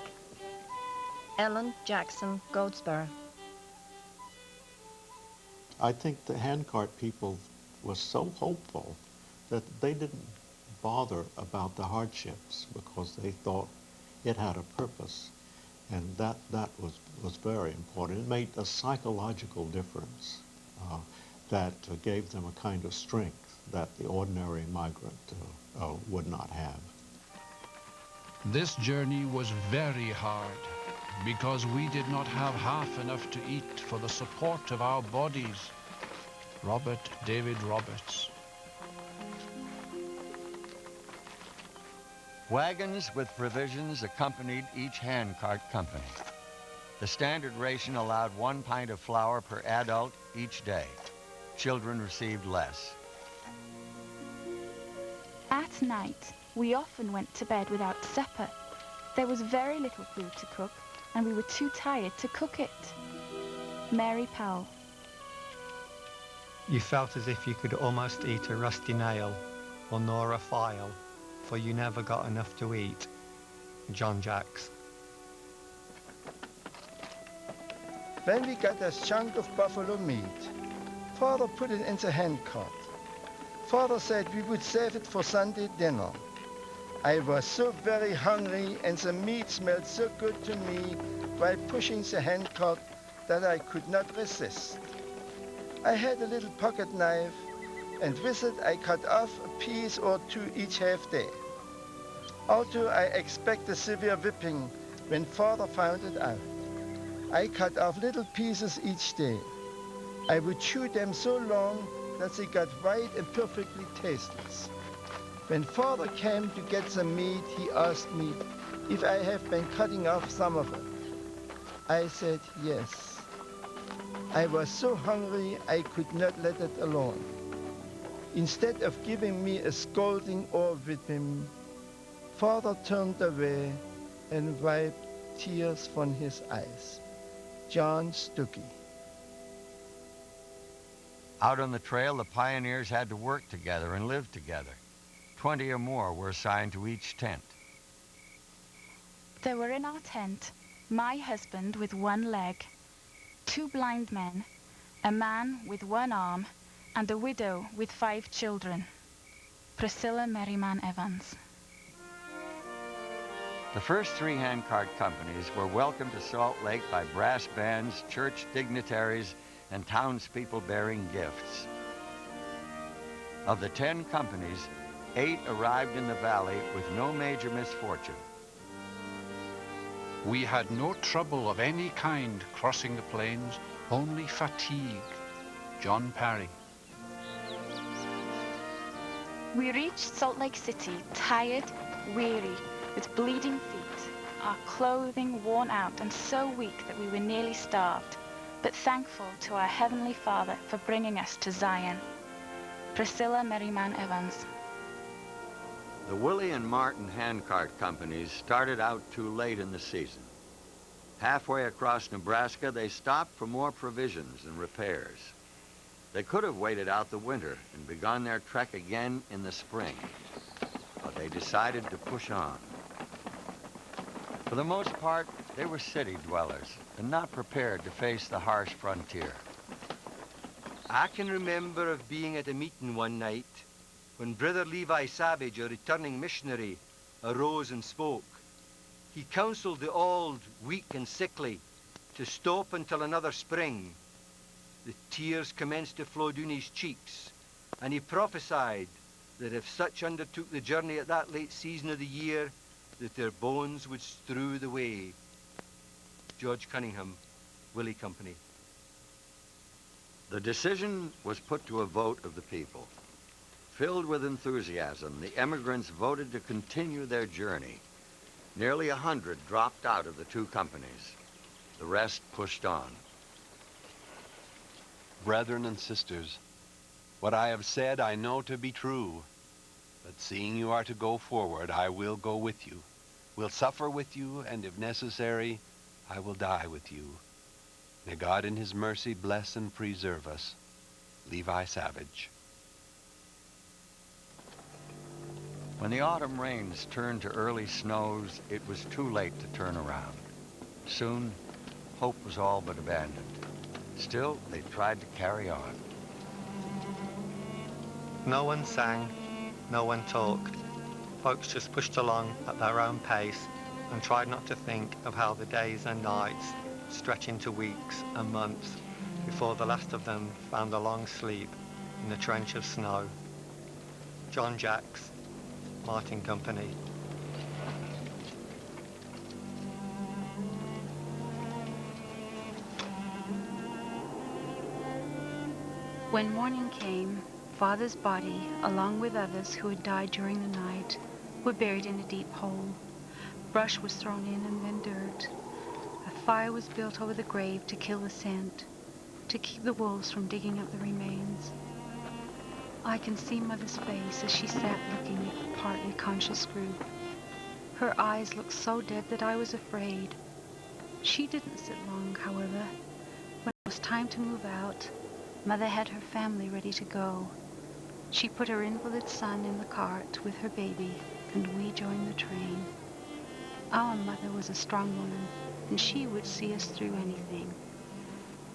Ellen Jackson Goldsborough. I think the handcart people were so hopeful that they didn't bother about the hardships because they thought it had a purpose. And that was very important. It made a psychological difference that gave them a kind of strength that the ordinary migrant would not have. This journey was very hard because we did not have half enough to eat for the support of our bodies. Robert David Roberts. Wagons with provisions accompanied each handcart company. The standard ration allowed 1 pint of flour per adult each day. Children received less. At night, we often went to bed without supper. There was very little food to cook, and we were too tired to cook it. Mary Powell. You felt as if you could almost eat a rusty nail or gnaw a file, for you never got enough to eat. John Jacks. When we got a chunk of buffalo meat, Father put it in the handcart. Father said we would save it for Sunday dinner. I was so very hungry and the meat smelled so good to me while pushing the handcart that I could not resist. I had a little pocket knife, and with it I cut off a piece or 2 each half day. Although I expect a severe whipping when Father found it out. I cut off little pieces each day. I would chew them so long that they got white and perfectly tasteless. When Father came to get the meat, he asked me if I have been cutting off some of it. I said yes. I was so hungry I could not let it alone. Instead of giving me a scolding or whipping, Father turned away and wiped tears from his eyes. John Stuckey. Out on the trail, the pioneers had to work together and live together. 20 or more were assigned to each tent. There were in our tent my husband with 1 leg, 2 blind men, a man with 1 arm, and a widow with 5 children. Priscilla Merriman Evans. The first 3 handcart companies were welcomed to Salt Lake by brass bands, church dignitaries, and townspeople bearing gifts. Of the 10 companies, 8 arrived in the valley with no major misfortune. We had no trouble of any kind crossing the plains, only fatigue. John Parry. We reached Salt Lake City, tired, weary, with bleeding feet, our clothing worn out and so weak that we were nearly starved, but thankful to our Heavenly Father for bringing us to Zion. Priscilla Merriman Evans. The Willie and Martin handcart companies started out too late in the season. Halfway across Nebraska, they stopped for more provisions and repairs. They could have waited out the winter and begun their trek again in the spring, but they decided to push on. For the most part, they were city dwellers and not prepared to face the harsh frontier. I can remember of being at a meeting one night when Brother Levi Savage, a returning missionary, arose and spoke. He counseled the old, weak and sickly to stop until another spring. The tears commenced to flow down his cheeks, and he prophesied that if such undertook the journey at that late season of the year, that their bones would strew the way. George Cunningham, Willie Company. The decision was put to a vote of the people. Filled with enthusiasm, the emigrants voted to continue their journey. Nearly 100 dropped out of the 2 companies. The rest pushed on. Brethren and sisters, What I have said I know to be true, but seeing you are to go forward, I will go with you, will suffer with you, and if necessary, I will die with you. May God in his mercy bless and preserve us. Levi Savage. When the autumn rains turned to early snows, it was too late to turn around. Soon, hope was all but abandoned. Still, they tried to carry on. No one sang, no one talked. Folks just pushed along at their own pace and tried not to think of how the days and nights stretch into weeks and months before the last of them found a long sleep in the trench of snow. John Jacks, Martin Company. When morning came, Father's body, along with others who had died during the night, were buried in a deep hole. Brush was thrown in and then dirt. A fire was built over the grave to kill the scent, to keep the wolves from digging up the remains. I can see Mother's face as she sat looking at the partly conscious group. Her eyes looked so dead that I was afraid. She didn't sit long, however. When it was time to move out, Mother had her family ready to go. She put her invalid son in the cart with her baby, and we joined the train. Our mother was a strong woman, and she would see us through anything.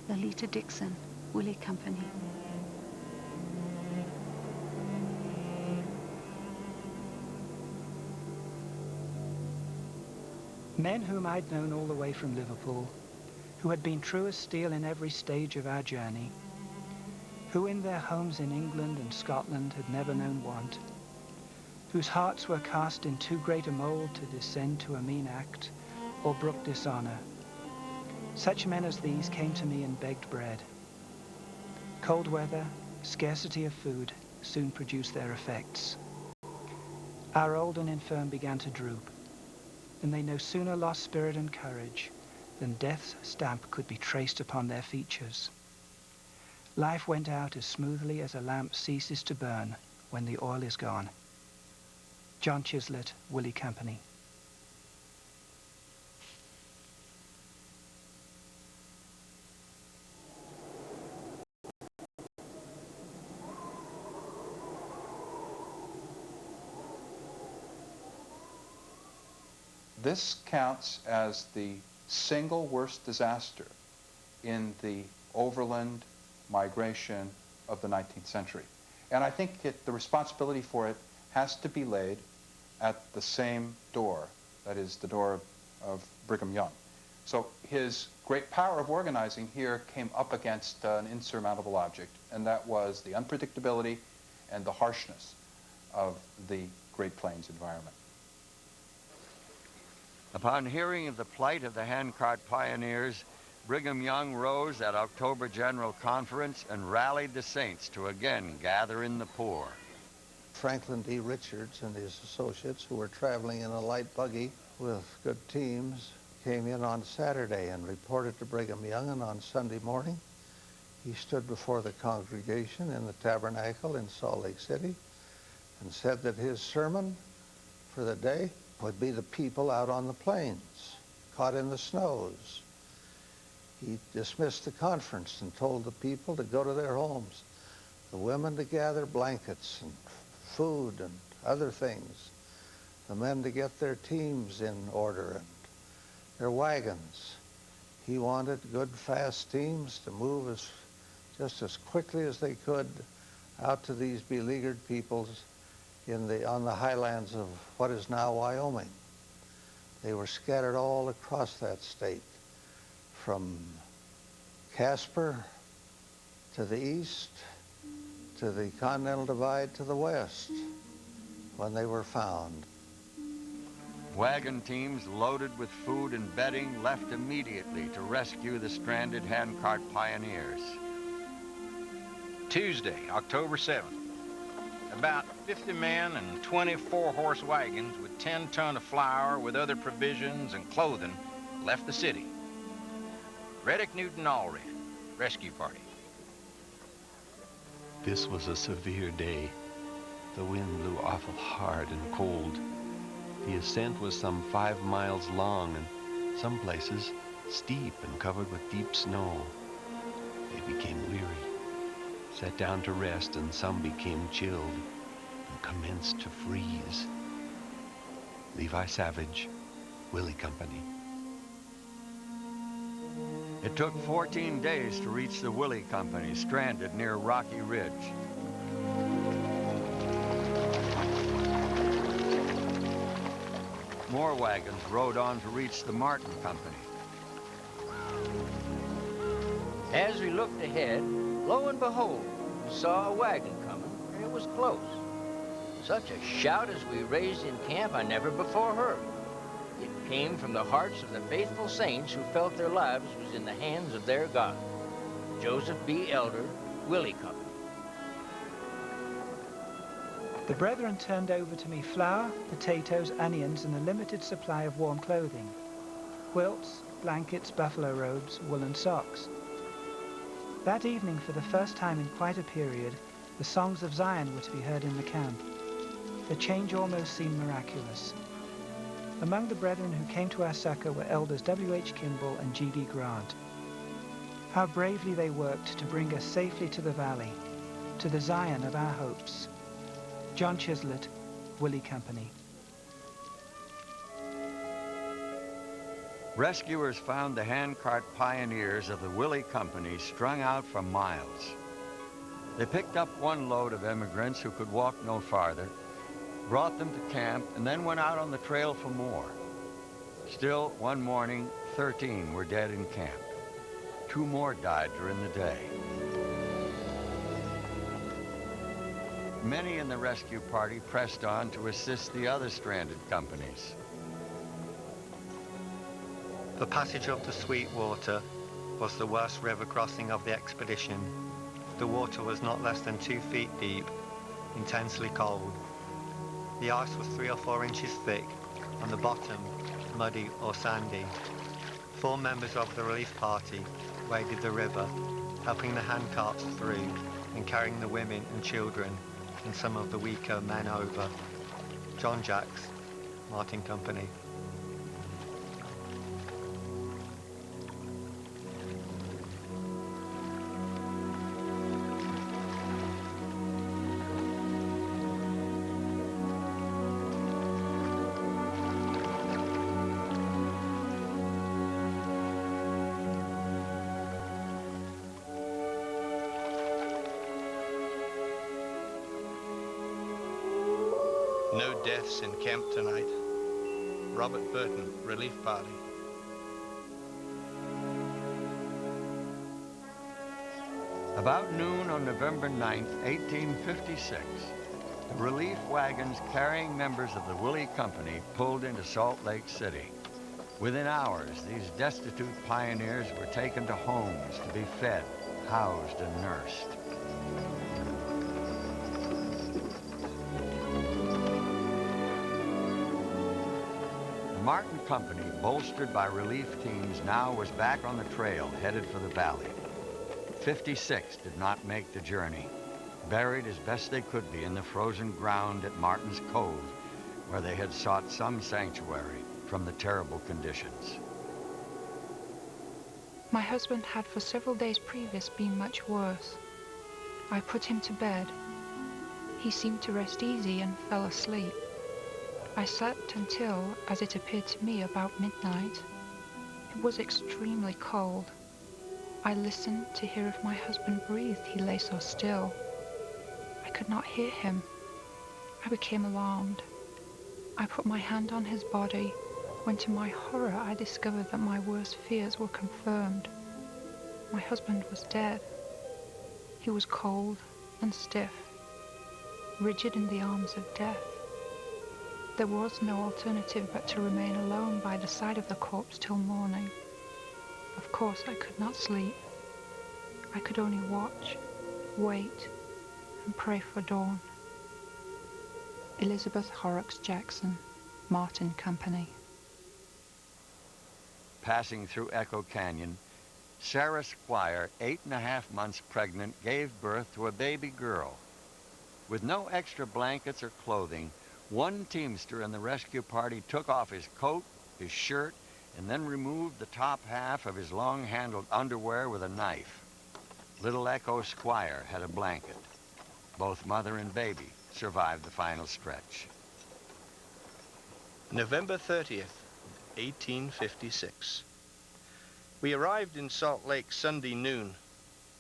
Lolita Dixon, Willie Company. Men whom I'd known all the way from Liverpool, who had been true as steel in every stage of our journey, who in their homes in England and Scotland had never known want, whose hearts were cast in too great a mould to descend to a mean act or brook dishonor. Such men as these came to me and begged bread. Cold weather, scarcity of food soon produced their effects. Our old and infirm began to droop, and they no sooner lost spirit and courage than death's stamp could be traced upon their features. Life went out as smoothly as a lamp ceases to burn when the oil is gone. John Chislett, Willie Company. This counts as the single worst disaster in the overland migration of the 19th century. And I think the responsibility for it has to be laid at the same door, that is the door of Brigham Young. So his great power of organizing here came up against an insurmountable object, and that was the unpredictability and the harshness of the Great Plains environment. Upon hearing of the plight of the handcart pioneers, Brigham Young rose at October General Conference and rallied the saints to again gather in the poor. Franklin D. Richards and his associates, who were traveling in a light buggy with good teams, came in on Saturday and reported to Brigham Young, and on Sunday morning he stood before the congregation in the tabernacle in Salt Lake City and said that his sermon for the day would be the people out on the plains, caught in the snows. He dismissed the conference and told the people to go to their homes, the women to gather blankets and food and other things, the men to get their teams in order and their wagons. He wanted good, fast teams to move just as quickly as they could out to these beleaguered peoples on the highlands of what is now Wyoming. They were scattered all across that state, from Casper to the east, to the Continental Divide to the west, when they were found. Wagon teams loaded with food and bedding left immediately to rescue the stranded handcart pioneers. Tuesday, October 7th. About 50 men and 24 horse wagons with 10 tons of flour with other provisions and clothing left the city. Reddick Newton Allred, rescue party. This was a severe day. The wind blew awful hard and cold. The ascent was some 5 miles long and some places steep and covered with deep snow. They became weary, sat down to rest, and some became chilled and commenced to freeze. Levi Savage, Willie Company. It took 14 days to reach the Willie Company, stranded near Rocky Ridge. More wagons rode on to reach the Martin Company. As we looked ahead, lo and behold, we saw a wagon coming, and it was close. Such a shout as we raised in camp I never before heard. It came from the hearts of the faithful saints who felt their lives was in the hands of their God. Joseph B. Elder, Willie Company. The brethren turned over to me flour, potatoes, onions, and a limited supply of warm clothing. Quilts, blankets, buffalo robes, woolen socks. That evening, for the first time in quite a period, the songs of Zion were to be heard in the camp. The change almost seemed miraculous. Among the brethren who came to our succor were elders W.H. Kimball and G.D. Grant. How bravely they worked to bring us safely to the valley, to the Zion of our hopes. John Chislett, Willie Company. Rescuers found the handcart pioneers of the Willie Company strung out for miles. They picked up one load of immigrants who could walk no farther, brought them to camp, and then went out on the trail for more. Still, one morning, 13 were dead in camp. 2 more died during the day. Many in the rescue party pressed on to assist the other stranded companies. The passage of the Sweetwater was the worst river crossing of the expedition. The water was not less than 2 feet deep, intensely cold. The ice was 3 or 4 inches thick, and the bottom muddy or sandy. 4 members of the relief party waded the river, helping the handcarts through and carrying the women and children and some of the weaker men over. John Jacks, Martin Company. No deaths in camp tonight. Robert Burton, Relief Party. About noon on November 9th, 1856, the relief wagons carrying members of the Willie Company pulled into Salt Lake City. Within hours, these destitute pioneers were taken to homes to be fed, housed, and nursed. The Martin Company, bolstered by relief teams, now was back on the trail, headed for the valley. 56 did not make the journey, buried as best they could be in the frozen ground at Martin's Cove, where they had sought some sanctuary from the terrible conditions. My husband had for several days previous been much worse. I put him to bed. He seemed to rest easy and fell asleep. I slept until, as it appeared to me, about midnight. It was extremely cold. I listened to hear if my husband breathed. He lay so still. I could not hear him. I became alarmed. I put my hand on his body, when to my horror I discovered that my worst fears were confirmed. My husband was dead. He was cold and stiff, rigid in the arms of death. There was no alternative but to remain alone by the side of the corpse till morning. Of course, I could not sleep. I could only watch, wait, and pray for dawn. Elizabeth Horrocks Jackson, Martin Company. Passing through Echo Canyon, Sarah Squire, 8.5 months pregnant, gave birth to a baby girl. With no extra blankets or clothing, one teamster in the rescue party took off his coat, his shirt, and then removed the top half of his long-handled underwear with a knife. Little Echo Squire had a blanket. Both mother and baby survived the final stretch. November 30th, 1856. We arrived in Salt Lake Sunday noon.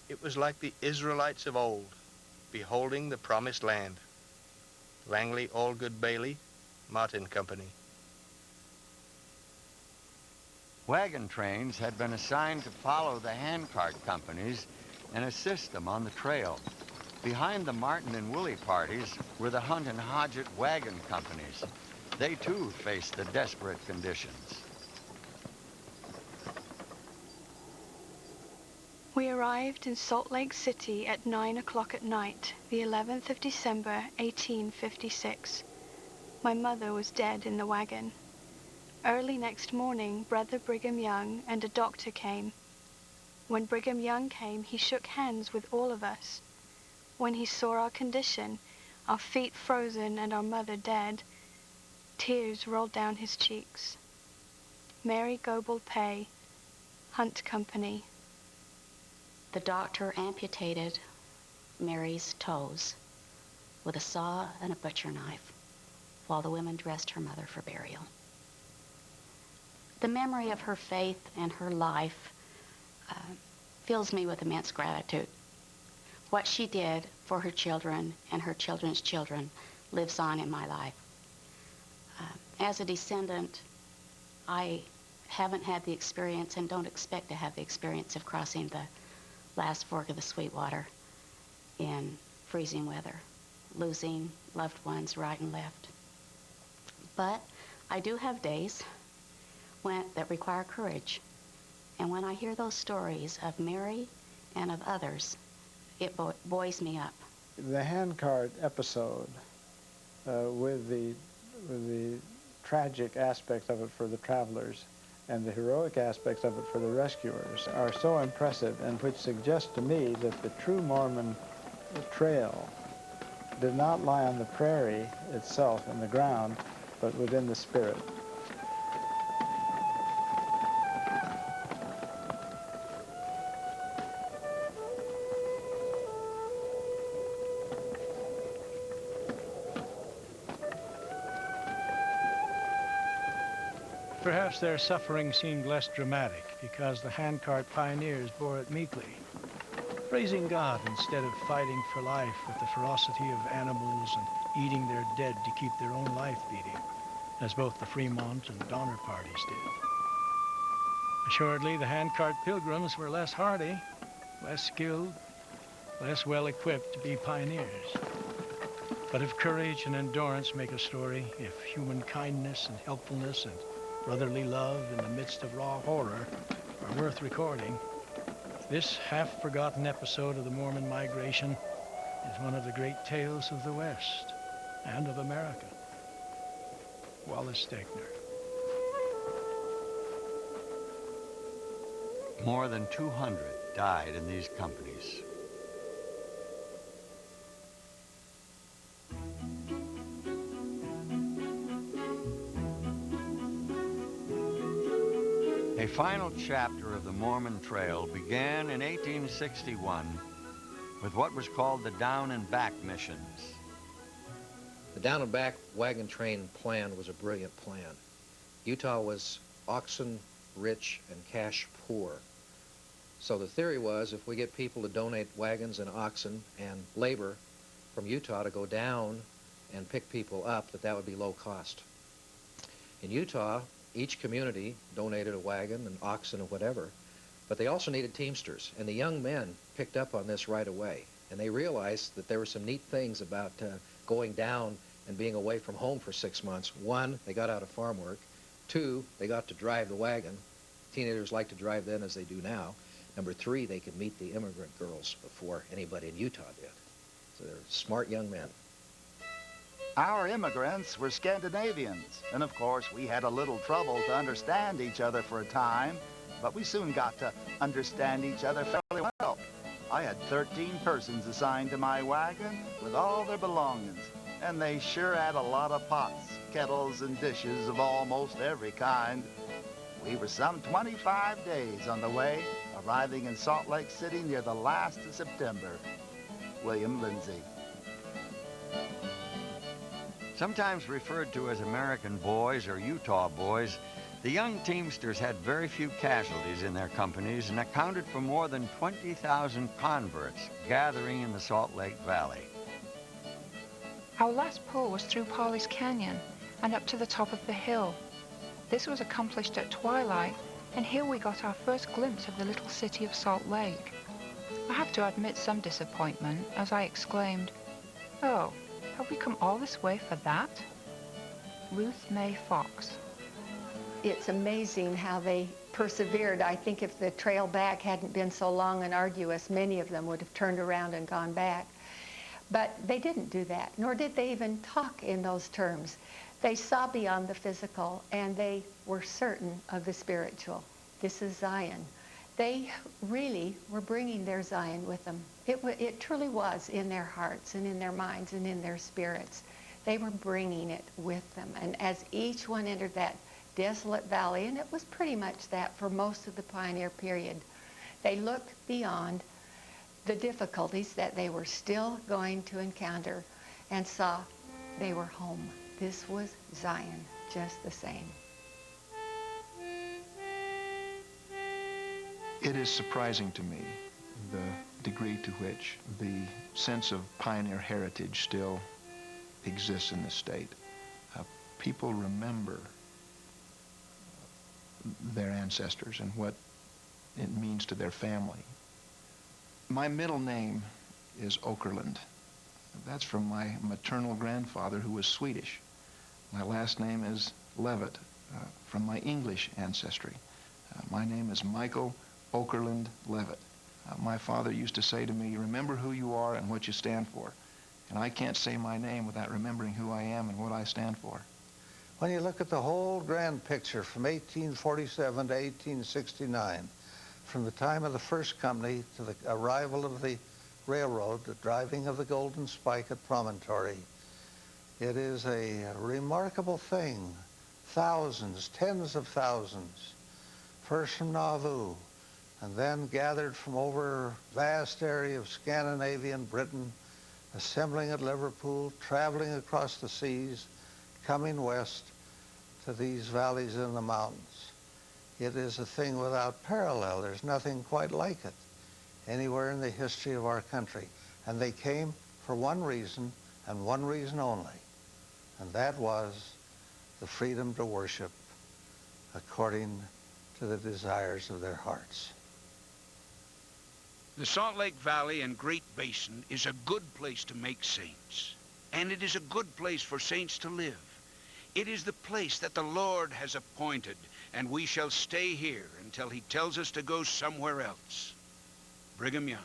It was like the Israelites of old, beholding the promised land. Langley Allgood Bailey, Martin Company. Wagon trains had been assigned to follow the handcart companies and assist them on the trail. Behind the Martin and Woolley parties were the Hunt and Hodgett wagon companies. They too faced the desperate conditions. We arrived in Salt Lake City at 9 o'clock at night, the 11th of December, 1856. My mother was dead in the wagon. Early next morning, Brother Brigham Young and a doctor came. When Brigham Young came, he shook hands with all of us. When he saw our condition, our feet frozen and our mother dead, tears rolled down his cheeks. Mary Goebel Pay, Hunt Company. The doctor amputated Mary's toes with a saw and a butcher knife while the women dressed her mother for burial. The memory of her faith and her life fills me with immense gratitude. What she did for her children and her children's children lives on in my life. As a descendant, I haven't had the experience and don't expect to have the experience of crossing the last fork of the Sweetwater in freezing weather, losing loved ones right and left. But I do have days that require courage. And when I hear those stories of Mary and of others, it buoys me up. The handcart episode, with the tragic aspects of it for the travelers and the heroic aspects of it for the rescuers, are so impressive, and which suggest to me that the true Mormon trail did not lie on the prairie itself in the ground, but within the spirit. Perhaps their suffering seemed less dramatic because the handcart pioneers bore it meekly, praising God instead of fighting for life with the ferocity of animals and eating their dead to keep their own life beating, as both the Fremont and Donner parties did. Assuredly, the handcart pilgrims were less hardy, less skilled, less well-equipped to be pioneers. But if courage and endurance make a story, if human kindness and helpfulness and brotherly love in the midst of raw horror are worth recording, this half-forgotten episode of the Mormon migration is one of the great tales of the West and of America. Wallace Stegner. More than 200 died in these companies. A final chapter of the Mormon Trail began in 1861 with what was called the Down and Back missions. The Down and Back wagon train plan was a brilliant plan. Utah was oxen rich and cash poor. So the theory was if we get people to donate wagons and oxen and labor from Utah to go down and pick people up, that would be low cost. In Utah, each community donated a wagon and oxen and whatever, but they also needed teamsters, and the young men picked up on this right away, and they realized that there were some neat things about going down and being away from home for 6 months. One, they got out of farm work. Two, they got to drive the wagon. Teenagers like to drive then as they do now. Number three, they could meet the immigrant girls before anybody in Utah did. So they're smart young men. Our immigrants were Scandinavians, and of course we had a little trouble to understand each other for a time, but we soon got to understand each other fairly well. I had 13 persons assigned to my wagon with all their belongings, and they sure had a lot of pots, kettles, and dishes of almost every kind. We were some 25 days on the way, arriving in Salt Lake City near the last of September. William Lindsay. Sometimes referred to as American boys or Utah boys, the young teamsters had very few casualties in their companies and accounted for more than 20,000 converts gathering in the Salt Lake Valley. Our last pull was through Parley's Canyon and up to the top of the hill. This was accomplished at twilight, and here we got our first glimpse of the little city of Salt Lake. I have to admit some disappointment as I exclaimed, "Oh, have we come all this way for that?" Ruth May Fox. It's amazing how they persevered. I think if the trail back hadn't been so long and arduous, many of them would have turned around and gone back. But they didn't do that, nor did they even talk in those terms. They saw beyond the physical, and they were certain of the spiritual. This is Zion. They really were bringing their Zion with them. It truly was in their hearts and in their minds and in their spirits. They were bringing it with them. And as each one entered that desolate valley, and it was pretty much that for most of the pioneer period, they looked beyond the difficulties that they were still going to encounter and saw they were home. This was Zion, just the same. It is surprising to me the degree to which the sense of pioneer heritage still exists in the state. People remember their ancestors and what it means to their family. My middle name is Okerlund. That's from my maternal grandfather, who was Swedish. My last name is Levitt, from my English ancestry. My name is Michael Okerlund Levitt. My father used to say to me, "Remember who you are and what you stand for." And I can't say my name without remembering who I am and what I stand for. When you look at the whole grand picture from 1847 to 1869, from the time of the first company to the arrival of the railroad, the driving of the Golden Spike at Promontory, it is a remarkable thing. Thousands, tens of thousands, first from Nauvoo, and then gathered from over vast area of Scandinavian Britain, assembling at Liverpool, traveling across the seas, coming west to these valleys in the mountains. It is a thing without parallel. There's nothing quite like it anywhere in the history of our country. And they came for one reason and one reason only, and that was the freedom to worship according to the desires of their hearts. The Salt Lake Valley and Great Basin is a good place to make saints, and it is a good place for saints to live. It is the place that the Lord has appointed, and we shall stay here until he tells us to go somewhere else. Brigham Young.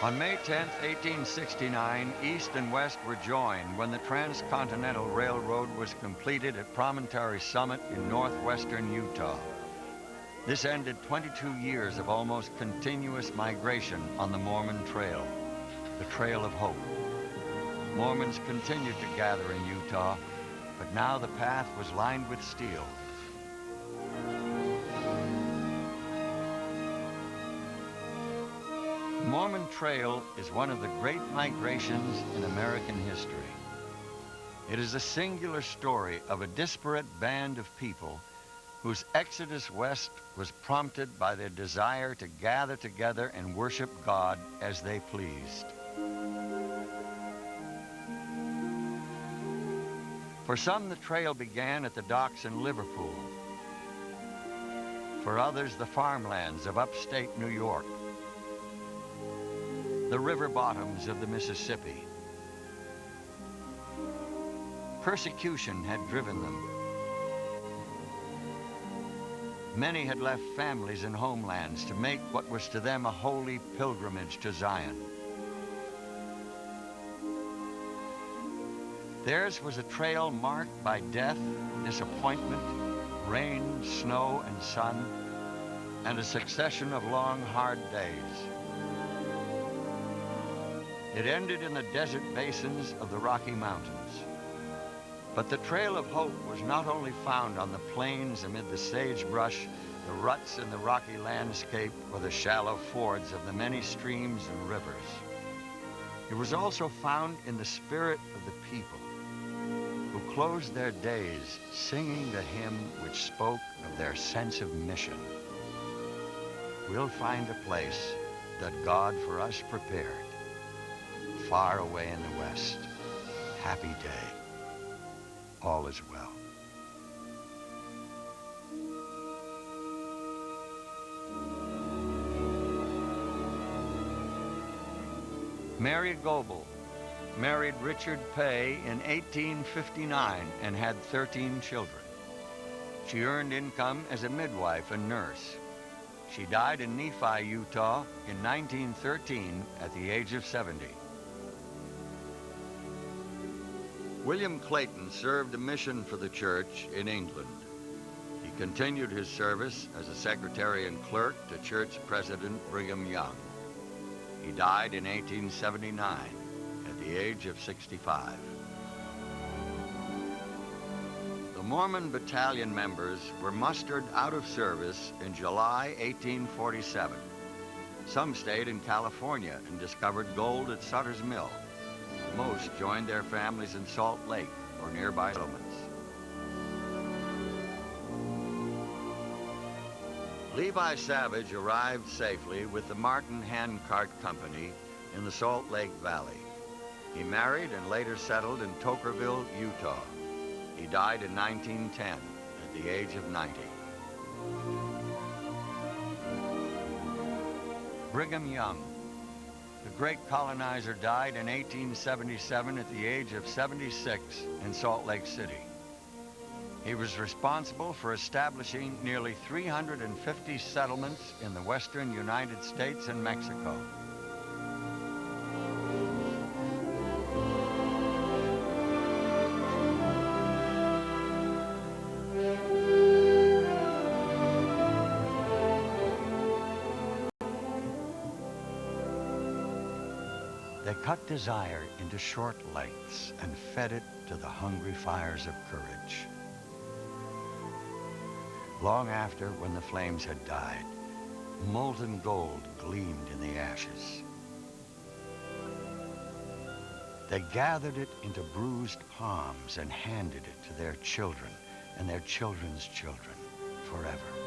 On May 10, 1869, East and West were joined when the Transcontinental Railroad was completed at Promontory Summit in northwestern Utah. This ended 22 years of almost continuous migration on the Mormon Trail, the Trail of Hope. Mormons continued to gather in Utah, but now the path was lined with steel. The Mormon Trail is one of the great migrations in American history. It is a singular story of a disparate band of people whose exodus west was prompted by their desire to gather together and worship God as they pleased. For some, the trail began at the docks in Liverpool. For others, the farmlands of upstate New York, the river bottoms of the Mississippi. Persecution had driven them. Many had left families and homelands to make what was to them a holy pilgrimage to Zion. Theirs was a trail marked by death, disappointment, rain, snow, and sun, and a succession of long, hard days. It ended in the desert basins of the Rocky Mountains. But the trail of hope was not only found on the plains amid the sagebrush, the ruts in the rocky landscape, or the shallow fords of the many streams and rivers. It was also found in the spirit of the people, who closed their days singing the hymn which spoke of their sense of mission. We'll find a place that God for us prepared, far away in the west. Happy day. All is well. Mary Goebel married Richard Pay in 1859 and had 13 children. She earned income as a midwife and nurse. She died in Nephi, Utah in 1913 at the age of 70. William Clayton served a mission for the church in England. He continued his service as a secretary and clerk to church president Brigham Young. He died in 1879 at the age of 65. The Mormon battalion members were mustered out of service in July 1847. Some stayed in California and discovered gold at Sutter's Mill. Most joined their families in Salt Lake or nearby settlements. Levi Savage arrived safely with the Martin Handcart Company in the Salt Lake Valley. He married and later settled in Tokerville, Utah. He died in 1910 at the age of 90. Brigham Young, the great colonizer, died in 1877 at the age of 76 in Salt Lake City. He was responsible for establishing nearly 350 settlements in the western United States and Mexico. They cut desire into short lengths and fed it to the hungry fires of courage. Long after, when the flames had died, molten gold gleamed in the ashes. They gathered it into bruised palms and handed it to their children and their children's children forever.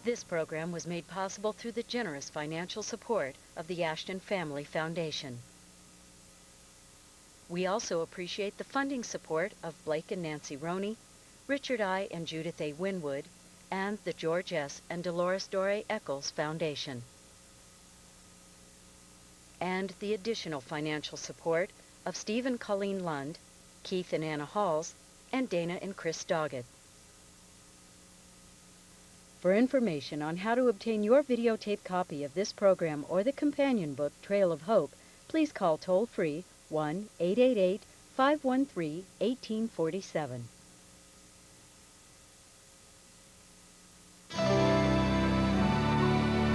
This program was made possible through the generous financial support of the Ashton Family Foundation. We also appreciate the funding support of Blake and Nancy Roney, Richard I. and Judith A. Winwood, and the George S. and Dolores Doré Eccles Foundation. And the additional financial support of Steve and Colleen Lund, Keith and Anna Halls, and Dana and Chris Doggett. For information on how to obtain your videotape copy of this program or the companion book, Trail of Hope, please call toll-free 1-888-513-1847.